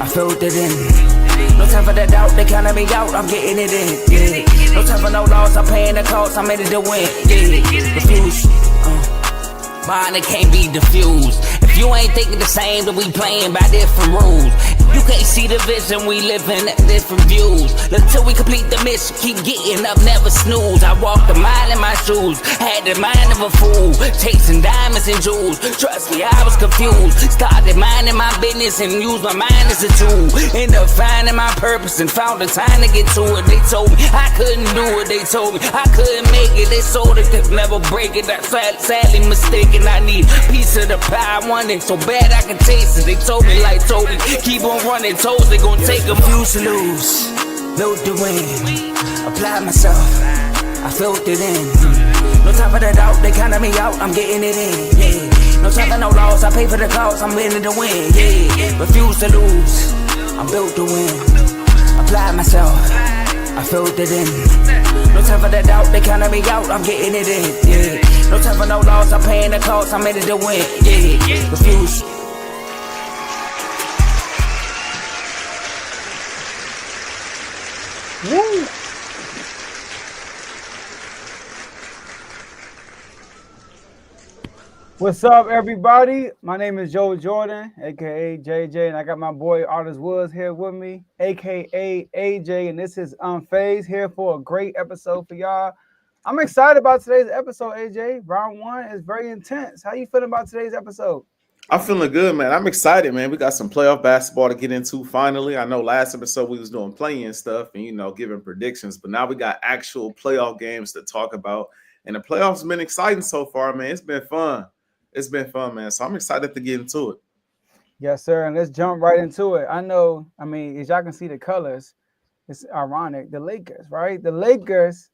I filled it in. No time for the doubt, they counted me out, I'm getting it in. Yeah. No time for no loss, I'm paying the cost, I'm in it to win. Yeah. Refuse. Mine, it can't be diffused. If you ain't thinking the same, then we playing by different rules. You can't see the vision, we living at different views. Until we complete the mission, keep getting up, never snooze. I walked a mile in my shoes, had the mind of a fool, chasing diamonds and jewels. Trust me, I was confused. Started minding my business and used my mind as a tool. Ended up finding my purpose and found the time to get to it. They told me I couldn't do it, they told me I couldn't make it. They sold it, could never break it. I sadly mistaken, I need a piece of the pie. I want it so bad I can taste it. They told me like Toby, keep on running toes, they gon' take a few to lose. Built the win, applied myself, I filled it in. No time for the doubt, they counted me out, I'm getting it in. Yeah. No time for no loss, I pay for the cost, I'm winning to win. Yeah. Refuse to lose, I'm built to win. Applied myself, I filled it in. No time for the doubt, they counted me out, I'm getting it in. Yeah. No time for no loss, I'm paying the cost, I'm in it to win. Yeah. Refuse. Woo. What's up, everybody? My name is Joe Jordan, aka JJ, and I got my boy Artist Woods here with me, aka AJ, and this is Unfazed, here for a great episode for y'all. I'm excited about today's episode, AJ. Round one is very intense. How you feeling about today's episode? I'm feeling good, man. I'm excited, man. We got some playoff basketball to get into finally. I know last episode we was doing playing stuff and, giving predictions, but now we got actual playoff games to talk about. And the playoffs have been exciting so far, man. It's been fun. It's been fun, man. So I'm excited to get into it. Yes, sir. And let's jump right into it. As y'all can see the colors, it's ironic. The Lakers, right? The Lakers,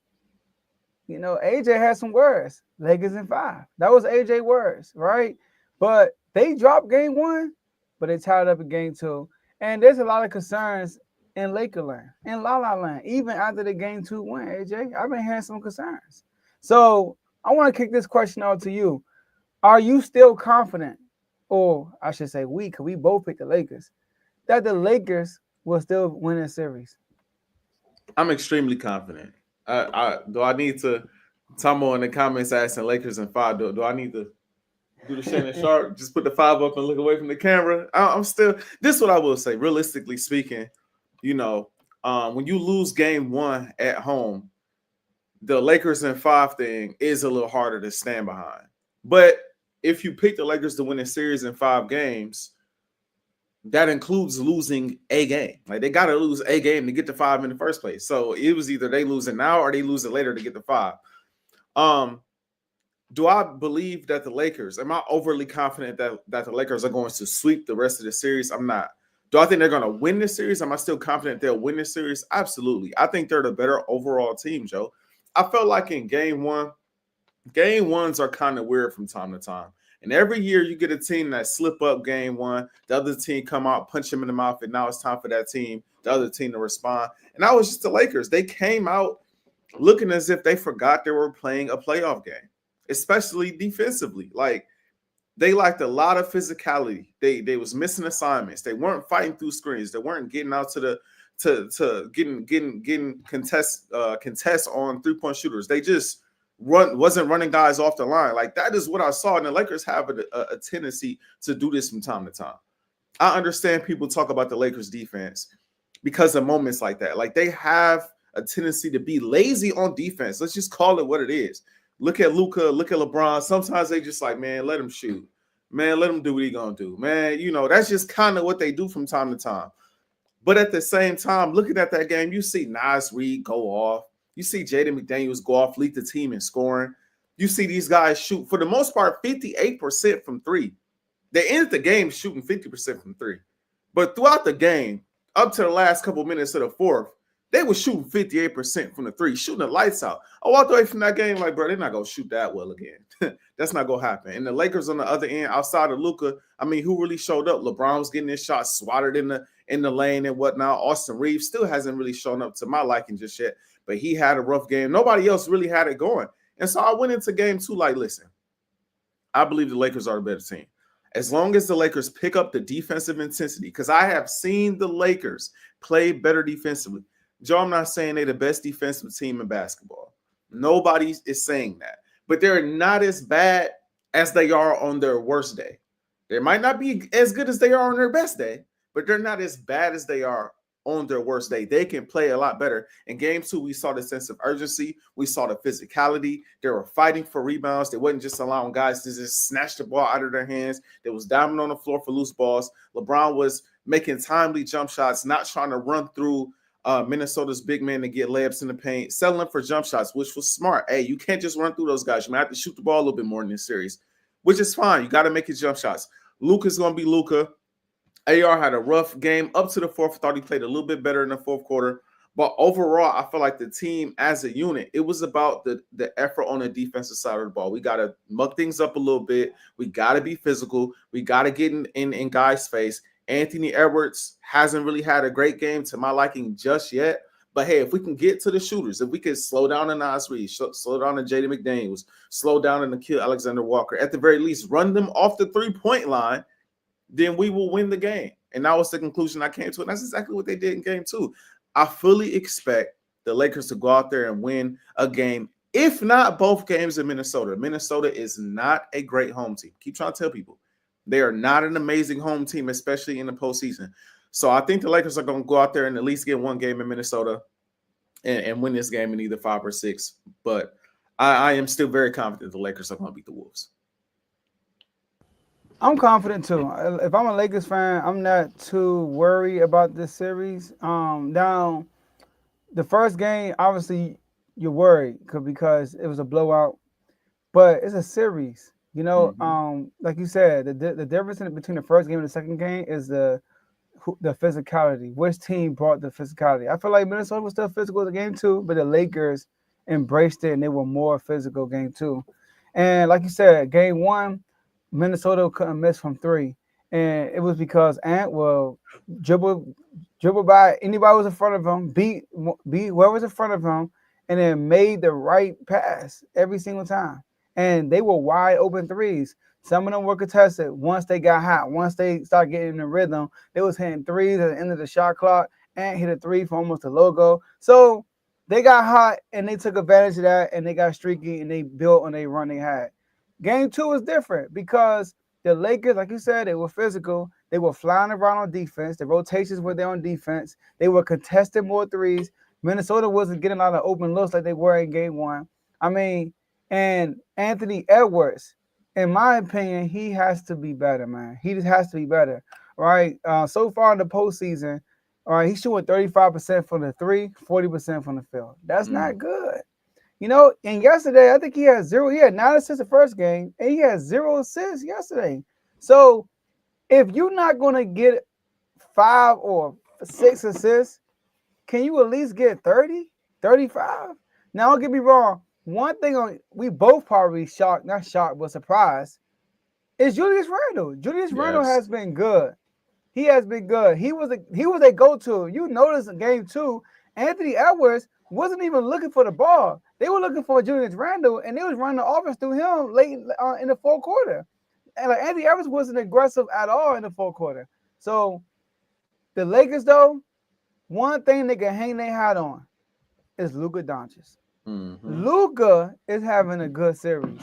AJ had some words. Lakers in 5. That was AJ words, right? But they dropped game 1, but they tied up in game 2. And there's a lot of concerns in Lakerland, in La La Land, even after the game 2 win, AJ. I've been hearing some concerns. So I want to kick this question out to you. Are you still confident, or I should say we, because we both picked the Lakers, that the Lakers will still win the series? I'm extremely confident. Do I need to, Tomo in the comments asking Lakers in 5, do I need to do the Shannon Sharp, just put the 5 up and look away from the camera? I'm still, this is what I will say, realistically speaking, when you lose game 1 at home, the Lakers in 5 thing is a little harder to stand behind. But if you pick the Lakers to win a series in 5 games, that includes losing a game. Like, they got to lose a game to get to 5 in the first place. So it was either they lose it now or they lose it later to get to 5. Do I believe that the Lakers, am I overly confident that the Lakers are going to sweep the rest of the series? I'm not. Do I think they're going to win this series? Am I still confident they'll win this series? Absolutely. I think they're the better overall team, Joe. I felt like in game 1, game 1s are kind of weird from time to time. And every year you get a team that slip up game 1, the other team come out, punch them in the mouth, and now it's time for that team, the other team to respond. And that was just the Lakers. They came out looking as if they forgot they were playing a playoff game, especially defensively. Like, they lacked a lot of physicality. They was missing assignments. They weren't fighting through screens. They weren't getting out to getting contests on 3-point shooters. They just wasn't running guys off the line. Like, that is what I saw. And the Lakers have a tendency to do this from time to time. I understand people talk about the Lakers defense because of moments like that. Like, they have a tendency to be lazy on defense. Let's just call it what it is. Look at Luka, look at LeBron. Sometimes they just like, man, let him shoot. Man, let him do what he gonna do. Man, that's just kind of what they do from time to time. But at the same time, looking at that game, you see Nas Reed go off. You see Jaden McDaniels go off, lead the team in scoring. You see these guys shoot, for the most part, 58% from 3. They ended the game shooting 50% from 3. But throughout the game, up to the last couple minutes of the fourth, they were shooting 58% from the 3, shooting the lights out. I walked away from that game like, bro, they're not going to shoot that well again. That's not going to happen. And the Lakers on the other end, outside of Luka, who really showed up? LeBron was getting his shot swatted in the lane and whatnot. Austin Reeves still hasn't really shown up to my liking just yet, but he had a rough game. Nobody else really had it going. And so I went into game 2 like, listen, I believe the Lakers are the better team. As long as the Lakers pick up the defensive intensity, because I have seen the Lakers play better defensively. Joe, I'm not saying they're the best defensive team in basketball. Nobody is saying that. But they're not as bad as they are on their worst day. They might not be as good as they are on their best day, but they're not as bad as they are on their worst day. They can play a lot better. In game 2, we saw the sense of urgency. We saw the physicality. They were fighting for rebounds. They wasn't just allowing guys to just snatch the ball out of their hands. They was diving on the floor for loose balls. LeBron was making timely jump shots, not trying to run through Minnesota's big man to get layups in the paint, settling for jump shots, which was smart. Hey, you can't just run through those guys. You might have to shoot the ball a little bit more in this series, which is fine. You got to make your jump shots. Luka's going to be Luka. AR had a rough game up to the fourth. Thought he played a little bit better in the fourth quarter. But overall, I feel like the team as a unit, it was about the effort on the defensive side of the ball. We got to muck things up a little bit. We got to be physical. We got to get in guys' face. Anthony Edwards hasn't really had a great game to my liking just yet. But, hey, if we can get to the shooters, if we can slow down the Nas Reed, slow down the Jaden McDaniels, slow down and Nikhil Alexander Walker, at the very least, run them off the three-point line, then we will win the game. And that was the conclusion I came to. And that's exactly what they did in game 2. I fully expect the Lakers to go out there and win a game, if not both games in Minnesota. Minnesota is not a great home team. Keep trying to tell people. They are not an amazing home team, especially in the postseason. So I think the Lakers are going to go out there and at least get one game in Minnesota and win this game in either 5 or 6. But I am still very confident the Lakers are going to beat the Wolves. I'm confident too. If I'm a Lakers fan, I'm not too worried about this series. Now, the first game, obviously, you're worried because it was a blowout, but it's a series. You know, like you said, the difference between the first game and the second game is the physicality. Which team brought the physicality? I feel like Minnesota was still physical in game 2, but the Lakers embraced it and they were more physical game 2. And like you said, game 1, Minnesota couldn't miss from 3. And it was because Ant will dribble by anybody who was in front of him, beat whoever was in front of him, and then made the right pass every single time. And they were wide open threes. Some of them were contested. Once they got hot, once they started getting in the rhythm, they was hitting threes at the end of the shot clock. Ant hit a 3 for almost the logo. So they got hot and they took advantage of that and they got streaky and they built on their run they had. Game 2 is different because the Lakers, like you said, they were physical. They were flying around on defense. The rotations were there on defense. They were contesting more threes. Minnesota wasn't getting a lot of open looks like they were in game 1. I mean, and Anthony Edwards, in my opinion, he has to be better, man. He just has to be better, right? So far in the postseason, all right, he's shooting 35% from the 3, 40% from the field. That's not good. You know, and yesterday, I think he had 9 assists the first game, and he had 0 assists yesterday. So if you're not going to get 5 or 6 assists, can you at least get 30, 35? Now, don't get me wrong. One thing we both probably not shocked, but surprised, is Julius Randle. Julius Randle has been good. He has been good. He was a go-to. You notice in game 2, Anthony Edwards wasn't even looking for the ball. They were looking for Julius Randle, and they was running the offense through him late in the fourth quarter. And like Anthony Edwards wasn't aggressive at all in the fourth quarter. So the Lakers, though, one thing they can hang their hat on is Luka Doncic. Luka is having a good series.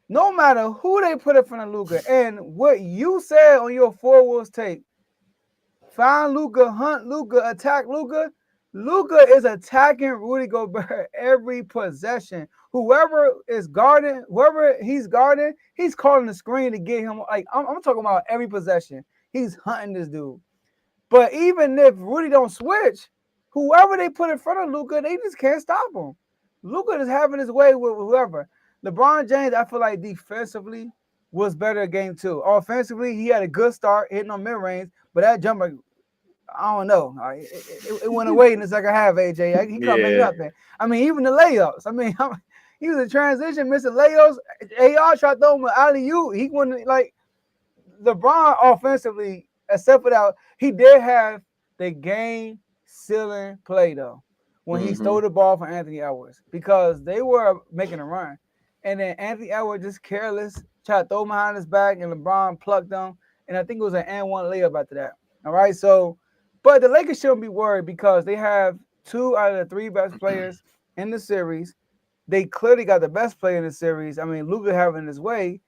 No matter who they put in front of Luka, and what you said on your 4 Wolves tape, find Luka, hunt Luka, attack Luka. Luka is attacking Rudy Gobert every possession. Whoever he's guarding, he's calling the screen to get him. Like I'm talking about every possession. He's hunting this dude. But even if Rudy don't switch, whoever they put in front of Luka, they just can't stop him. Luka is having his way with whoever. LeBron James, I feel like defensively was better at game 2. Offensively, he had a good start hitting on mid-range, but that jumper, I don't know. It went away in the second half, AJ. He couldn't make nothing. I mean, even the layups. I mean, he was in transition, missing layups. AR tried to throw him an alley-oop. He wasn't like LeBron offensively, except for that, he did have the game-sealing play, though, when he stole the ball from Anthony Edwards because they were making a run. And then Anthony Edwards just careless, tried to throw him behind his back, and LeBron plucked him. And I think it was an and one layup after that. All right. So, but the Lakers shouldn't be worried because they have 2 out of the 3 best players in the series. They clearly got the best player in the series. I mean, Luka having his way,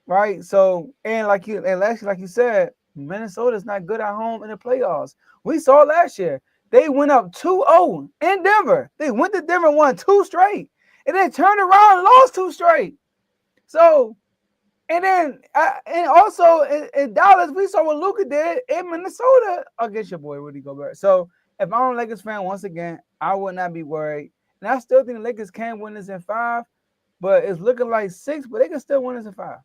right? So, and like you said, Minnesota's not good at home in the playoffs. We saw last year. They went up 2-0 in Denver. They went to Denver, won 2 straight, and then turned around and lost 2 straight. So, and then and also in Dallas, we saw what Luka did in Minnesota against your boy Rudy Gobert. So, if I'm a Lakers fan, once again, I would not be worried. And I still think the Lakers can win this in 5, but it's looking like 6, but they can still win this in 5.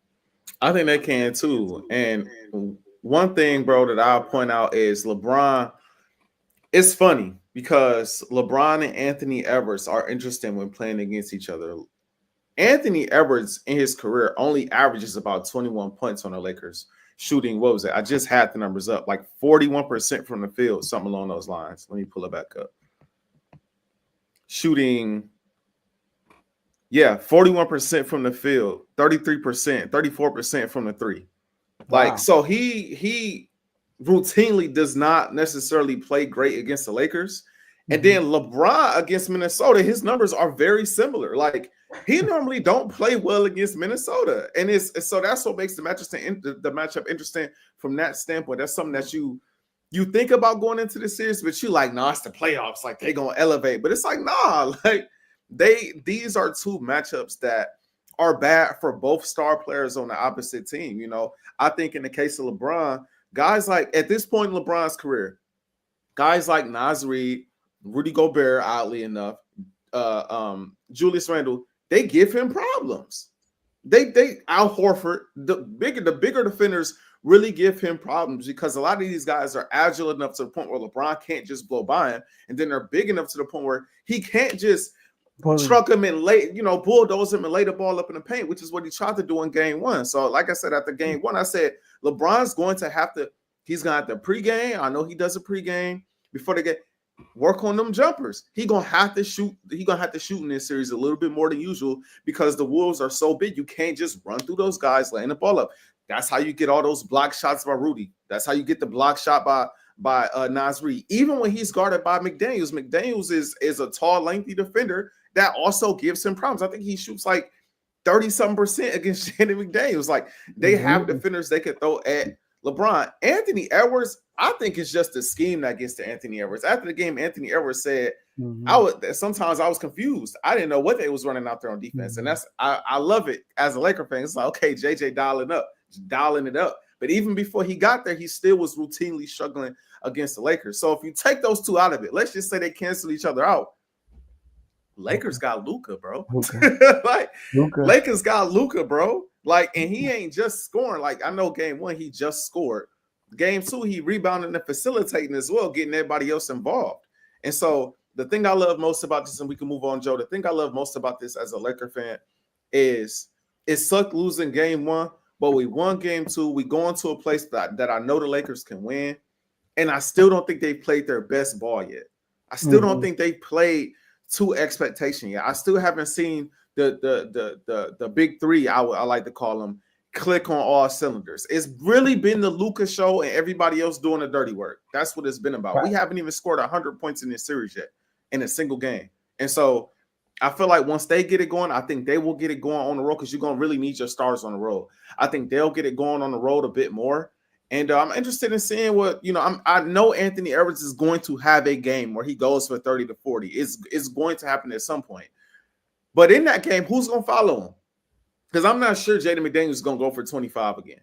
I think they can too. And one thing, bro, that I'll point out is LeBron. It's funny because LeBron and Anthony Edwards are interesting when playing against each other. Anthony Edwards in his career only averages about 21 points on the Lakers, shooting, what was it? I just had the numbers up, like 41% from the field, something along those lines. Let me pull it back up. Shooting, 41% from the field, 33%, 34% from the 3. Like, Wow. so he routinely does not necessarily play great against the Lakers. And then LeBron against Minnesota, his numbers are very similar. Like, he normally don't play well against Minnesota. And so that's what makes the matchup interesting from that standpoint. That's something that you think about going into the series, but you like, nah, it's the playoffs. Like, they gonna elevate. But it's like, nah, like these are 2 matchups that are bad for both star players on the opposite team. You know, I think in the case of LeBron, guys like at this point in LeBron's career, guys like Naz Reid, Rudy Gobert, oddly enough, Julius Randle, they give him problems. They Al Horford, the bigger defenders really give him problems because a lot of these guys are agile enough to the point where LeBron can't just blow by him, and then they're big enough to the point where he can't just truck him and bulldoze him and lay the ball up in the paint, which is what he tried to do in game 1. So, like I said, after game 1, I said LeBron's going to have to pregame. I know he does a pregame before they get work on them jumpers. He's gonna have to shoot in this series a little bit more than usual because the Wolves are so big. You can't just run through those guys laying the ball up. That's how you get all those block shots by Rudy. That's how you get the block shot by Naz Reid. Even when he's guarded by McDaniels, McDaniels is a tall, lengthy defender that also gives him problems. I think he shoots like 30-something% against Shannon McDaniels. Like, they have defenders they could throw at LeBron. Anthony Edwards, I think it's just a scheme that gets to Anthony Edwards. After the game, Anthony Edwards said, sometimes I was confused. I didn't know what they was running out there on defense. And I love it as a Laker fan. It's like, okay, JJ dialing it up. But even before he got there, he still was routinely struggling against the Lakers. So if you take those 2 out of it, let's just say they cancel each other out. Lakers got Luka, bro. Lakers got Luka, bro. Like, and he ain't just scoring. Like, I know game 1 he just scored. Game 2 he rebounding and facilitating as well, getting everybody else involved. And so the thing I love most about this, and we can move on, Joe. The thing I love most about this as a Laker fan is it sucked losing game 1, but we won game 2. We go into a place that I know the Lakers can win, and I still don't think they played their best ball yet. I still don't think they played to expectation yet. I still haven't seen the big 3, I like to call them, click on all cylinders. It's really been the Luka show and everybody else doing the dirty work. That's what it's been about. Right. We haven't even scored 100 points in this series yet in a single game. And so I feel like once they get it going, I think they will get it going on the road because you're going to really need your stars on the road. I think they'll get it going on the road a bit more. And I'm interested in seeing what, I know Anthony Edwards is going to have a game where he goes for 30 to 40. It's going to happen at some point. But in that game, who's going to follow him? Because I'm not sure Jaden McDaniels is going to go for 25 again.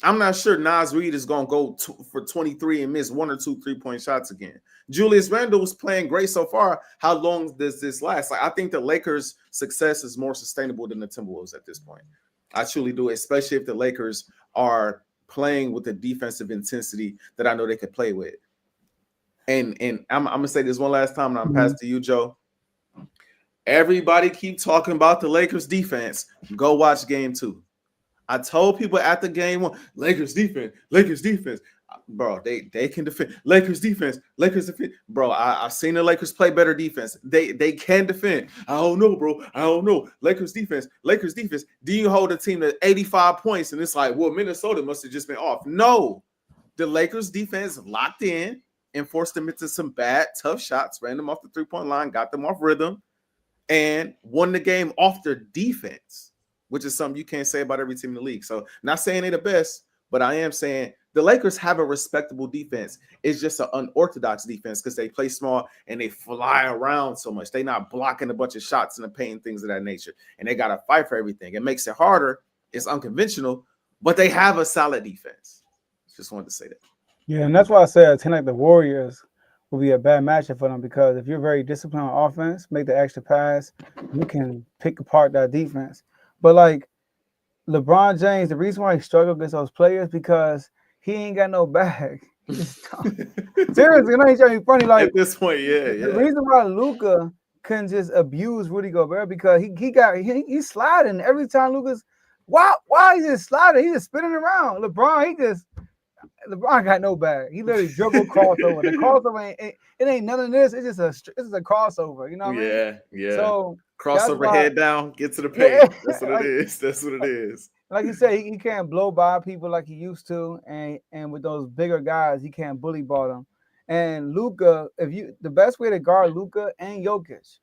I'm not sure Naz Reid is going to go for 23 and miss 1 or 2 3-point shots again. Julius Randle was playing great so far. How long does this last? Like, I think the Lakers' success is more sustainable than the Timberwolves at this point. I truly do, especially if the Lakers are playing with the defensive intensity that I know they could play with. And I'm going to say this one last time, and I'm passing to you, Joe. Everybody keep talking about the Lakers defense. Go watch game 2. I told people after game 1, Lakers defense. bro, they can defend. Lakers defense. Lakers defense. Bro, I've seen the Lakers play better defense. They can defend. I don't know, bro. I don't know. Lakers defense. Lakers defense. Do you hold a team to 85 points and it's like, well, Minnesota must have just been off? No, the Lakers defense locked in and forced them into some bad, tough shots, ran them off the 3-point line, got them off rhythm, and won the game off their defense, which is something you can't say about every team in the league. So, not saying they're the best, but I am saying the Lakers have a respectable defense. It's just an unorthodox defense because they play small and they fly around so much. They're not blocking a bunch of shots in the paint, things of that nature. And they got to fight for everything. It makes it harder. It's unconventional, but they have a solid defense. Just wanted to say that. Yeah, and that's why I said a team like the Warriors will be a bad matchup for them, because if you're very disciplined on offense, make the extra pass, you can pick apart that defense. But like LeBron James, the reason why he struggled against those players because he ain't got no bag. Seriously, he's trying to be funny. Like at this point, yeah. The reason why Luka couldn't just abuse Rudy Gobert because he's sliding every time Luka's. Why he just sliding? He just spinning around. LeBron got no bag. He literally dribble crossover. The crossover it ain't none of this. It's just a crossover. You know what I mean? Yeah. So crossover, head down, get to the paint. Yeah. That's what it is. That's what it is. Like you said, he can't blow by people like he used to, and with those bigger guys, he can't bully ball them. And Luka, the best way to guard Luka and Jokic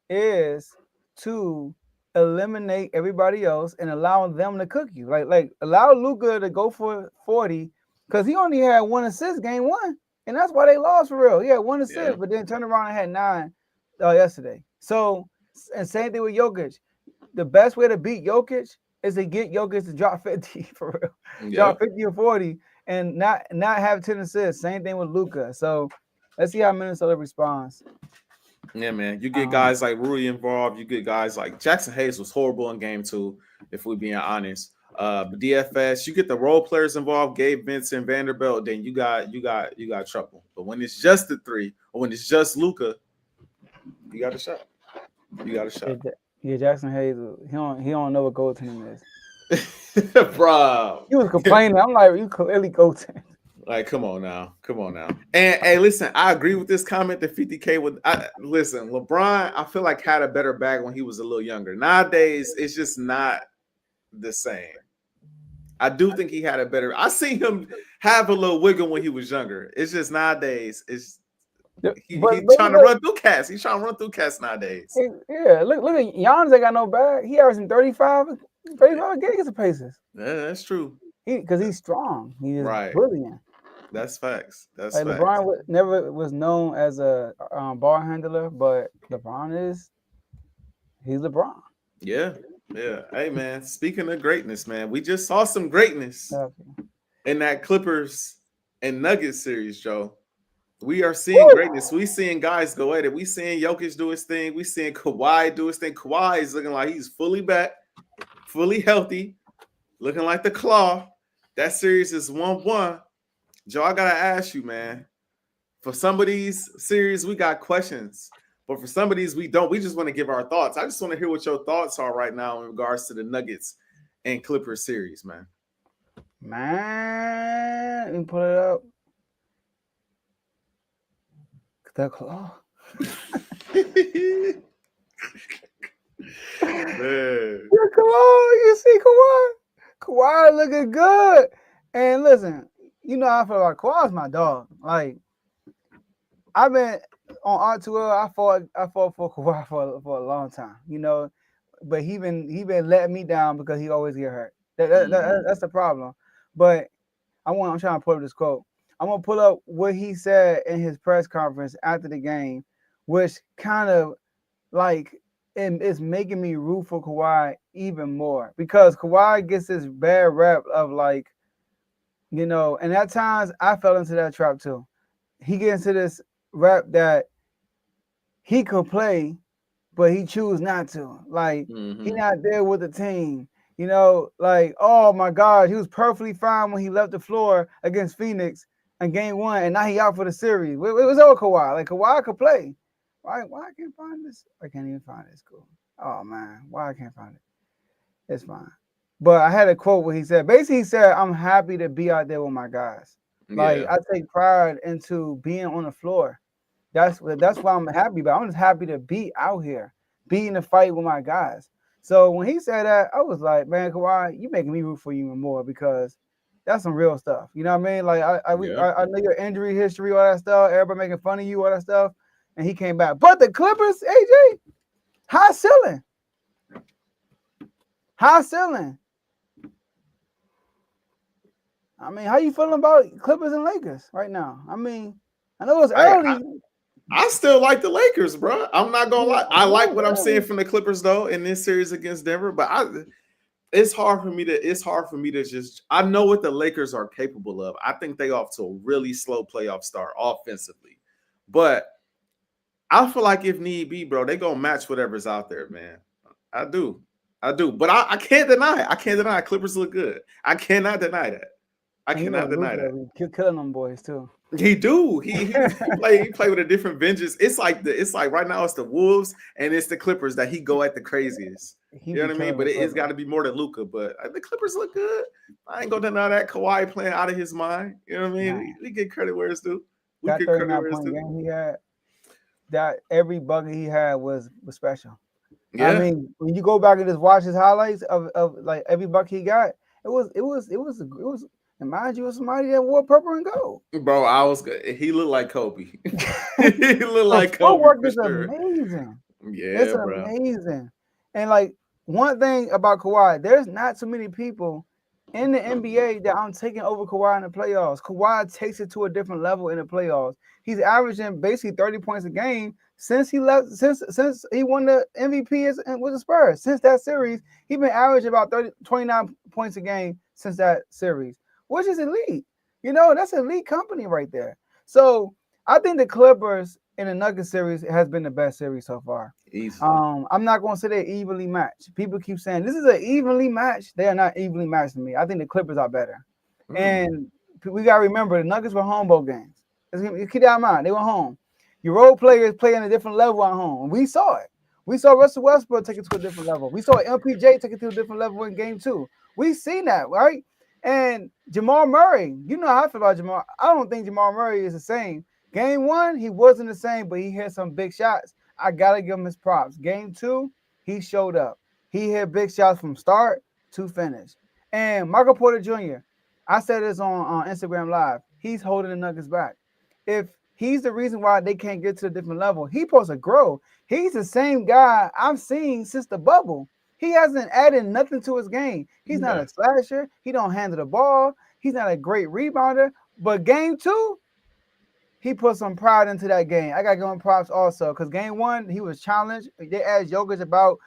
is to eliminate everybody else and allow them to cook you. Like allow Luka to go for 40 because he only had 1 assist game 1, and that's why they lost for real. He had 1 assist, but then turned around and had 9 yesterday. So, and same thing with Jokic. The best way to beat Jokic is to get Jokic to drop 50 for real. Yep. Drop 50 or 40 and not have 10 assists. Same thing with Luka. So let's see how Minnesota responds. Yeah, man. You get guys like Rui involved. You get guys like Jackson Hayes was horrible in game 2, if we're being honest. DFS, you get the role players involved, Gabe Vincent, Vanderbilt, then you got trouble. But when it's just the 3 or when it's just Luka, you got a shot. Yeah, Jackson Hayes, he don't know what goaltending is. Bro. He was complaining. I'm like, you clearly goaltend. Like, come on now. And hey, listen, I agree with this comment that 50K listen, LeBron, I feel like had a better bag when he was a little younger. Nowadays, it's just not the same. I do think he had a better. I seen him have a little wiggle when he was younger. It's just nowadays, he's trying to run through cats. He's trying to run through cats nowadays. Yeah, look at Giannis. Ain't got no bag. He averaging 35 against the Pacers. Yeah, that's true. Because he's strong. He's brilliant. That's facts. That's like facts. LeBron never was known as a ball handler, but he's LeBron. Yeah. Hey, man. Speaking of greatness, man, we just saw some greatness in that Clippers and Nuggets series, Joe. We are seeing greatness. We seeing guys go at it. We seeing Jokic do his thing. We seeing Kawhi do his thing. Kawhi is looking like he's fully back, fully healthy, looking like the claw. That series is 1-1. Joe, I gotta ask you, man. For some of these series, we got questions, but for some of these, we don't. We just want to give our thoughts. I just want to hear what your thoughts are right now in regards to the Nuggets and Clippers series, man. Man, let me pull it up. That claw. Man. Yeah, come on, you see Kawhi looking good. And listen, you know I feel like Kawhi's my dog. Like I've been on R2L. I fought for Kawhi for a long time, you know. But he been letting me down because he always get hurt. That's the problem. But I'm trying to pull up this quote. I'm gonna pull up what he said in his press conference after the game, which kind of like it's making me root for Kawhi even more because Kawhi gets this bad rep of like, you know, and at times I fell into that trap too. He gets into this rep that he could play, but he choose not to. Like he not there with the team. You know, like, oh my God, he was perfectly fine when he left the floor against Phoenix in game 1, and now he out for the series. It was all Kawhi. Like Kawhi could play. Why I can't find this? I can't even find this. Cool. Oh man, why I can't find it? It's fine. But I had a quote where he said, basically he said, I'm happy to be out there with my guys. Like Yeah. I take pride into being on the floor. That's why I'm happy. But I'm just happy to be out here, be in the fight with my guys. So when he said that, I was like, man, Kawhi, you making me root for you even more because that's some real stuff. You know what I mean? Like Yeah. I know your injury history, all that stuff. Everybody making fun of you, all that stuff, and he came back. But the Clippers, AJ, high ceiling, high ceiling. I mean, how you feeling about Clippers and Lakers right now? I mean, I know it's I, early. I still like the Lakers, bro. I'm not gonna Yeah, lie. I I like know what it's I'm seeing early. from the Clippers though in this series against Denver, but it's hard for me to just I know what the Lakers are capable of. I think they off to a really slow playoff start offensively. But I feel like if need be, bro, they gonna match whatever's out there, man. I do. I do. But I can't deny it. I can't deny it. Clippers look good. I cannot deny that. I And you know, cannot deny Luka that. be killing them boys too. He do. He play with a different vengeance. It's like right now it's the Wolves and it's the Clippers that he go at the craziest. He You know be what I mean? killing But the it's got Clippers. to be more than Luca. But the Clippers look good. I ain't gonna deny that. Kawhi playing out of his mind. You know what I mean? Man, We get credit where it's due. We that get credit where it's 39-point due. game he had, that every bucket he had was special. I Yeah, mean, when you go back and just watch his highlights of like every bucket he got, it was. And mind you, it was somebody that wore purple and gold. bro. I was good. He looked like Kobe. He looked The like Kobe footwork for is sure. amazing. It's Yeah, bro. amazing. And like one thing about Kawhi, there's not so many people in the NBA that I'm taking over Kawhi in the playoffs. Kawhi takes it to a different level in the playoffs. He's averaging basically 30 points a game since he left, since he won the MVP with the Spurs. Since that series, he's been averaging about 29 points a game since that series, which is elite. You know, that's elite company right there. So I think the Clippers in the Nuggets series has been the best series so far. Easily. I'm not going to say they're evenly matched. People keep saying this is an evenly matched. They are not evenly matched to me. I think the Clippers are better. Mm. And we got to remember the Nuggets were home both games. Keep that in mind. They were home. Your role players play in a different level at home. And we saw it. We saw Russell Westbrook take it to a different level. We saw MPJ take it to a different level in game two. We seen that, right? And Jamal Murray, you know how I feel about Jamal. I don't think Jamal Murray is the same. Game one, he wasn't the same, but he hit some big shots. I gotta give him his props. Game two, he showed up. He hit big shots from start to finish. And Michael Porter Jr., I said this on Instagram Live. He's holding the Nuggets back. If he's the reason why they can't get to a different level, he's supposed to grow. He's the same guy I've seen since the bubble. He hasn't added nothing to his game. He's not Yeah. a slasher. He don't handle the ball. He's not a great rebounder. But game two, he put some pride into that game. I got to give him props also because game one, he was challenged. They asked Jokic about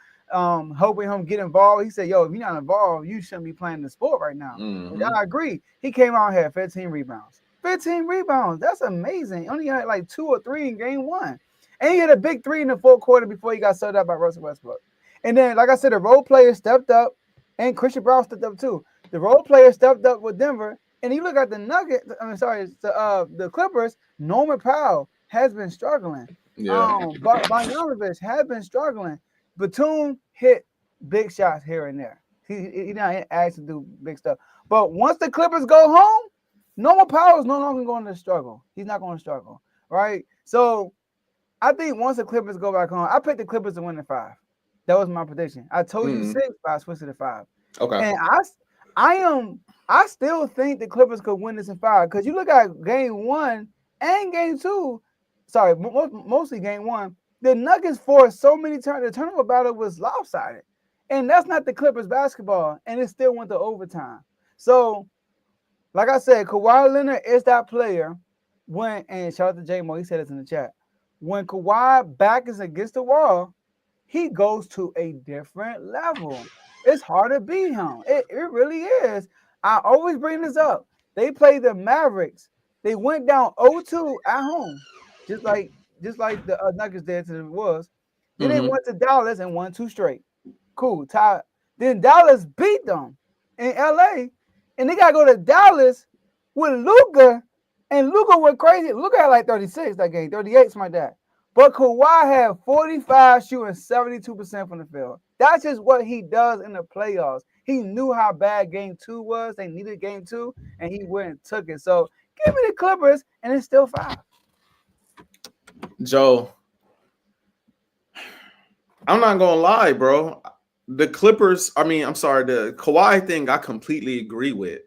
helping him get involved. He said, yo, if you're not involved, you shouldn't be playing the sport right now. And Mm-hmm. I agree. He came out here, 15 rebounds. 15 rebounds. That's amazing. He only had like 2 or 3 in game one. And he had a big 3 in the fourth quarter before he got sold out by Russell Westbrook. And then, like I said, the role players stepped up and Christian Brown stepped up too. The role players stepped up with Denver. And you look at the Nuggets, the Clippers, Norman Powell has been struggling. Yeah. Bogdanovich has been struggling. Batum hit big shots here and there. He not asked to do big stuff. But once the Clippers go home, Norman Powell is no longer going to struggle. He's not going to struggle, right? So I think once the Clippers go back home, I picked the Clippers to win in 5. That was my prediction. I told you 6, but I switched it to 5. Okay. And I still think the Clippers could win this in 5 because you look at game 1 and game 2. Sorry, mostly game 1. The Nuggets forced so many turnovers. The turnover battle was lopsided, and that's not the Clippers basketball. And it still went to overtime. So, like I said, Kawhi Leonard is that player. And shout out to J-Mo, he said this in the chat. When Kawhi back is against the wall, he goes to a different level. It's hard to beat him. It really is. I always bring this up. They played the Mavericks. They went down 0-2 at home, just like the Nuggets did to the Wolves. Then they Mm-hmm. went to Dallas and won 2 straight. Cool. Tied. Then Dallas beat them in LA, and they gotta go to Dallas with Luka, and Luka went crazy. Luka had like 36 that game, 38, something like that. But Kawhi had 45 shooting 72% from the field. That's just what he does in the playoffs. He knew how bad game 2 was. They needed game 2, and he went and took it. So Give me the Clippers, and it's still 5. Joe, I'm not gonna lie, bro. The Clippers, I'm sorry, the Kawhi thing I completely agree with.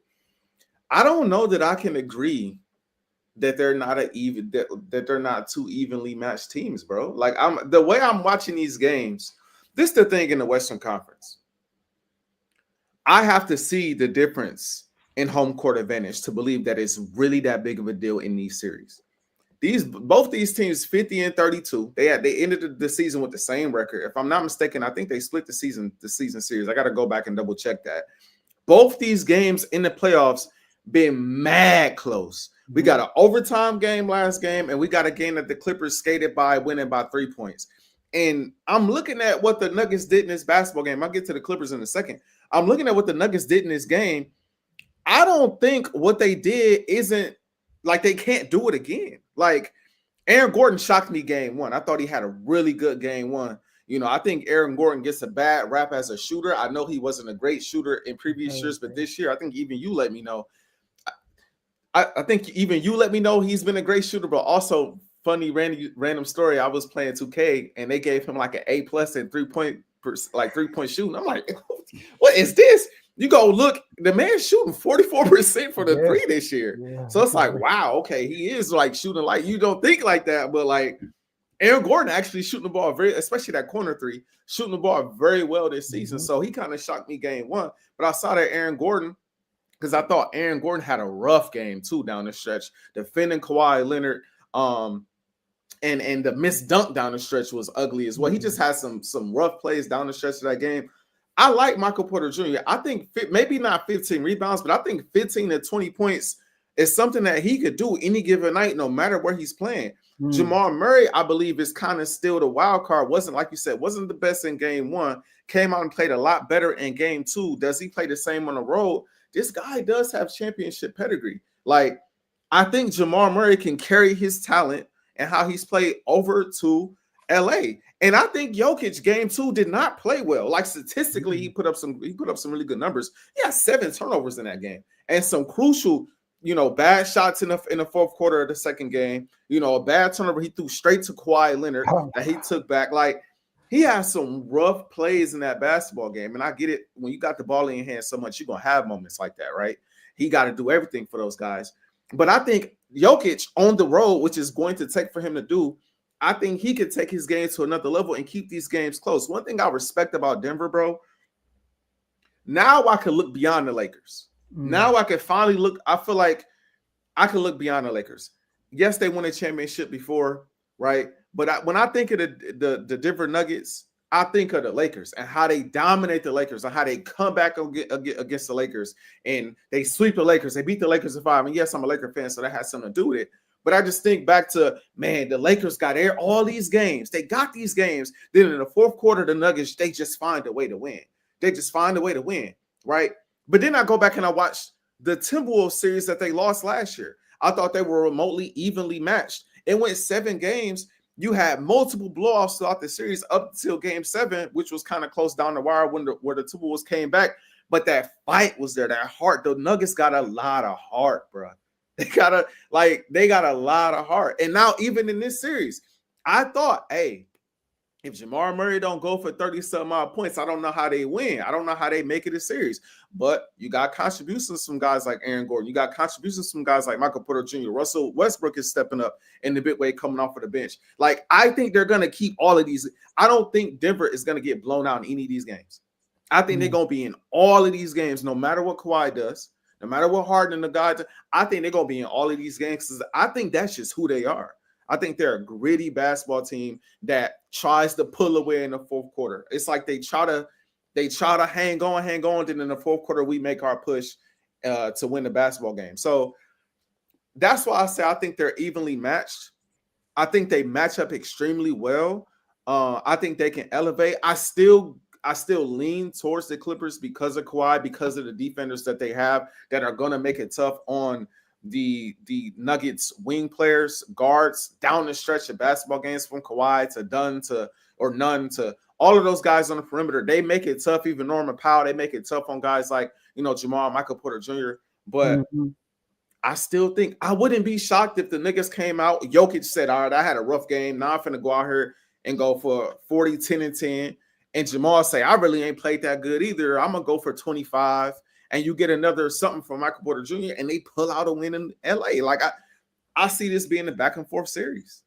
I don't know that I can agree that they're not that they're not two evenly matched teams, bro. Like the way I'm watching these games, this is the thing in the Western Conference. I have to see the difference in home court advantage to believe that it's really that big of a deal in these series. Both these teams 50 and 32. They ended the season with the same record. If I'm not mistaken, I think they split the season series. I got to go back and double check that. Both these games in the playoffs been mad close. We got an overtime game last game, and we got a game that the Clippers skated by, winning by 3 points. And I'm looking at what the Nuggets did in this basketball game. I'll get to the Clippers in a second. I'm looking at what the Nuggets did in this game. I don't think what they did isn't like they can't do it again. Like Aaron Gordon shocked me game 1. I thought he had a really good game 1. You know, I think Aaron Gordon gets a bad rap as a shooter. I know he wasn't a great shooter in previous years, but this year, I think even you let me know. I think even you let me know he's been a great shooter, but also funny random story. I was playing 2K and they gave him like an A+ in 3-point shooting. I'm like, what is this? You go look, the man's shooting 44% for the three this year. Yeah. So it's like, wow, okay, he is like shooting like you don't think like that, but like Aaron Gordon actually shooting the ball especially that corner 3, shooting the ball very well this season. So he kind of shocked me game 1. But I saw that Aaron Gordon, because I thought Aaron Gordon had a rough game too down the stretch, defending Kawhi Leonard. And the missed dunk down the stretch was ugly as well. He just had some rough plays down the stretch of that game. I like Michael Porter Jr. I think maybe not 15 rebounds, but I think 15 to 20 points is something that he could do any given night, no matter where he's playing. Jamal Murray, I believe, is kind of still the wild card. Wasn't, like you said, wasn't the best in game 1. Came out and played a lot better in game 2. Does he play the same on the road? This guy does have championship pedigree. Like, I think Jamal Murray can carry his talent and how he's played over to LA. And I think Jokic game 2 did not play well. Like statistically, he put up some really good numbers. He had 7 turnovers in that game and some crucial, bad shots in the fourth quarter of the second game. A bad turnover he threw straight to Kawhi Leonard that he took back. Like he has some rough plays in that basketball game. And I get it. When you got the ball in your hand so much, you're gonna have moments like that, right? He got to do everything for those guys. But I think Jokic on the road, which is going to take for him to do, I think he could take his game to another level and keep these games close. One thing I respect about Denver, bro, now I can look beyond the Lakers. Now I can finally look. I feel like I can look beyond the Lakers. Yes, they won a championship before, right? But when I think of the Denver Nuggets, I think of the Lakers and how they dominate the Lakers and how they come back against the Lakers and they sweep the Lakers. They beat the Lakers in 5. And yes, I'm a Laker fan, so that has something to do with it. But I just think back to, man, the Lakers got all these games. They got these games. Then in the fourth quarter, the Nuggets, they just find a way to win. They just find a way to win, right? But then I go back and I watch the Timberwolves series that they lost last year. I thought they were remotely evenly matched. It went 7 games. You had multiple blowouts throughout the series up until game 7, which was kind of close down the wire where the Timberwolves came back. But that fight was there, that heart. The Nuggets got a lot of heart, bro. They got a lot of heart. And now even in this series, I thought, hey, if Jamal Murray don't go for 30-something odd points, I don't know how they win. I don't know how they make it a series. But you got contributions from guys like Aaron Gordon. You got contributions from guys like Michael Porter Jr. Russell Westbrook is stepping up in the big way coming off of the bench. Like, I think they're going to keep all of these. I don't think Denver is going to get blown out in any of these games. I think they're going to be in all of these games, no matter what Kawhi does. No matter what Harden and the guys, I think they're going to be in all of these games because I think that's just who they are. I think they're a gritty basketball team that tries to pull away in the fourth quarter. It's like they try to hang on. Then in the fourth quarter, we make our push to win the basketball game. So that's why I say I think they're evenly matched. I think they match up extremely well. I think they can elevate. I still lean towards the Clippers because of Kawhi, because of the defenders that they have that are going to make it tough on the Nuggets wing players, guards down the stretch of basketball games from Kawhi to Dunn to Nunn to all of those guys on the perimeter. They make it tough. Even Norman Powell, they make it tough on guys like, Jamal, Michael Porter Jr. But I still think I wouldn't be shocked if the niggas came out. Jokic said, all right, I had a rough game. Now I'm finna go out here and go for 40, 10, and 10. And Jamal say, I really ain't played that good either. I'm gonna go for 25. And you get another something from Michael Porter Jr. and they pull out a win in LA. Like I see this being a back and forth series.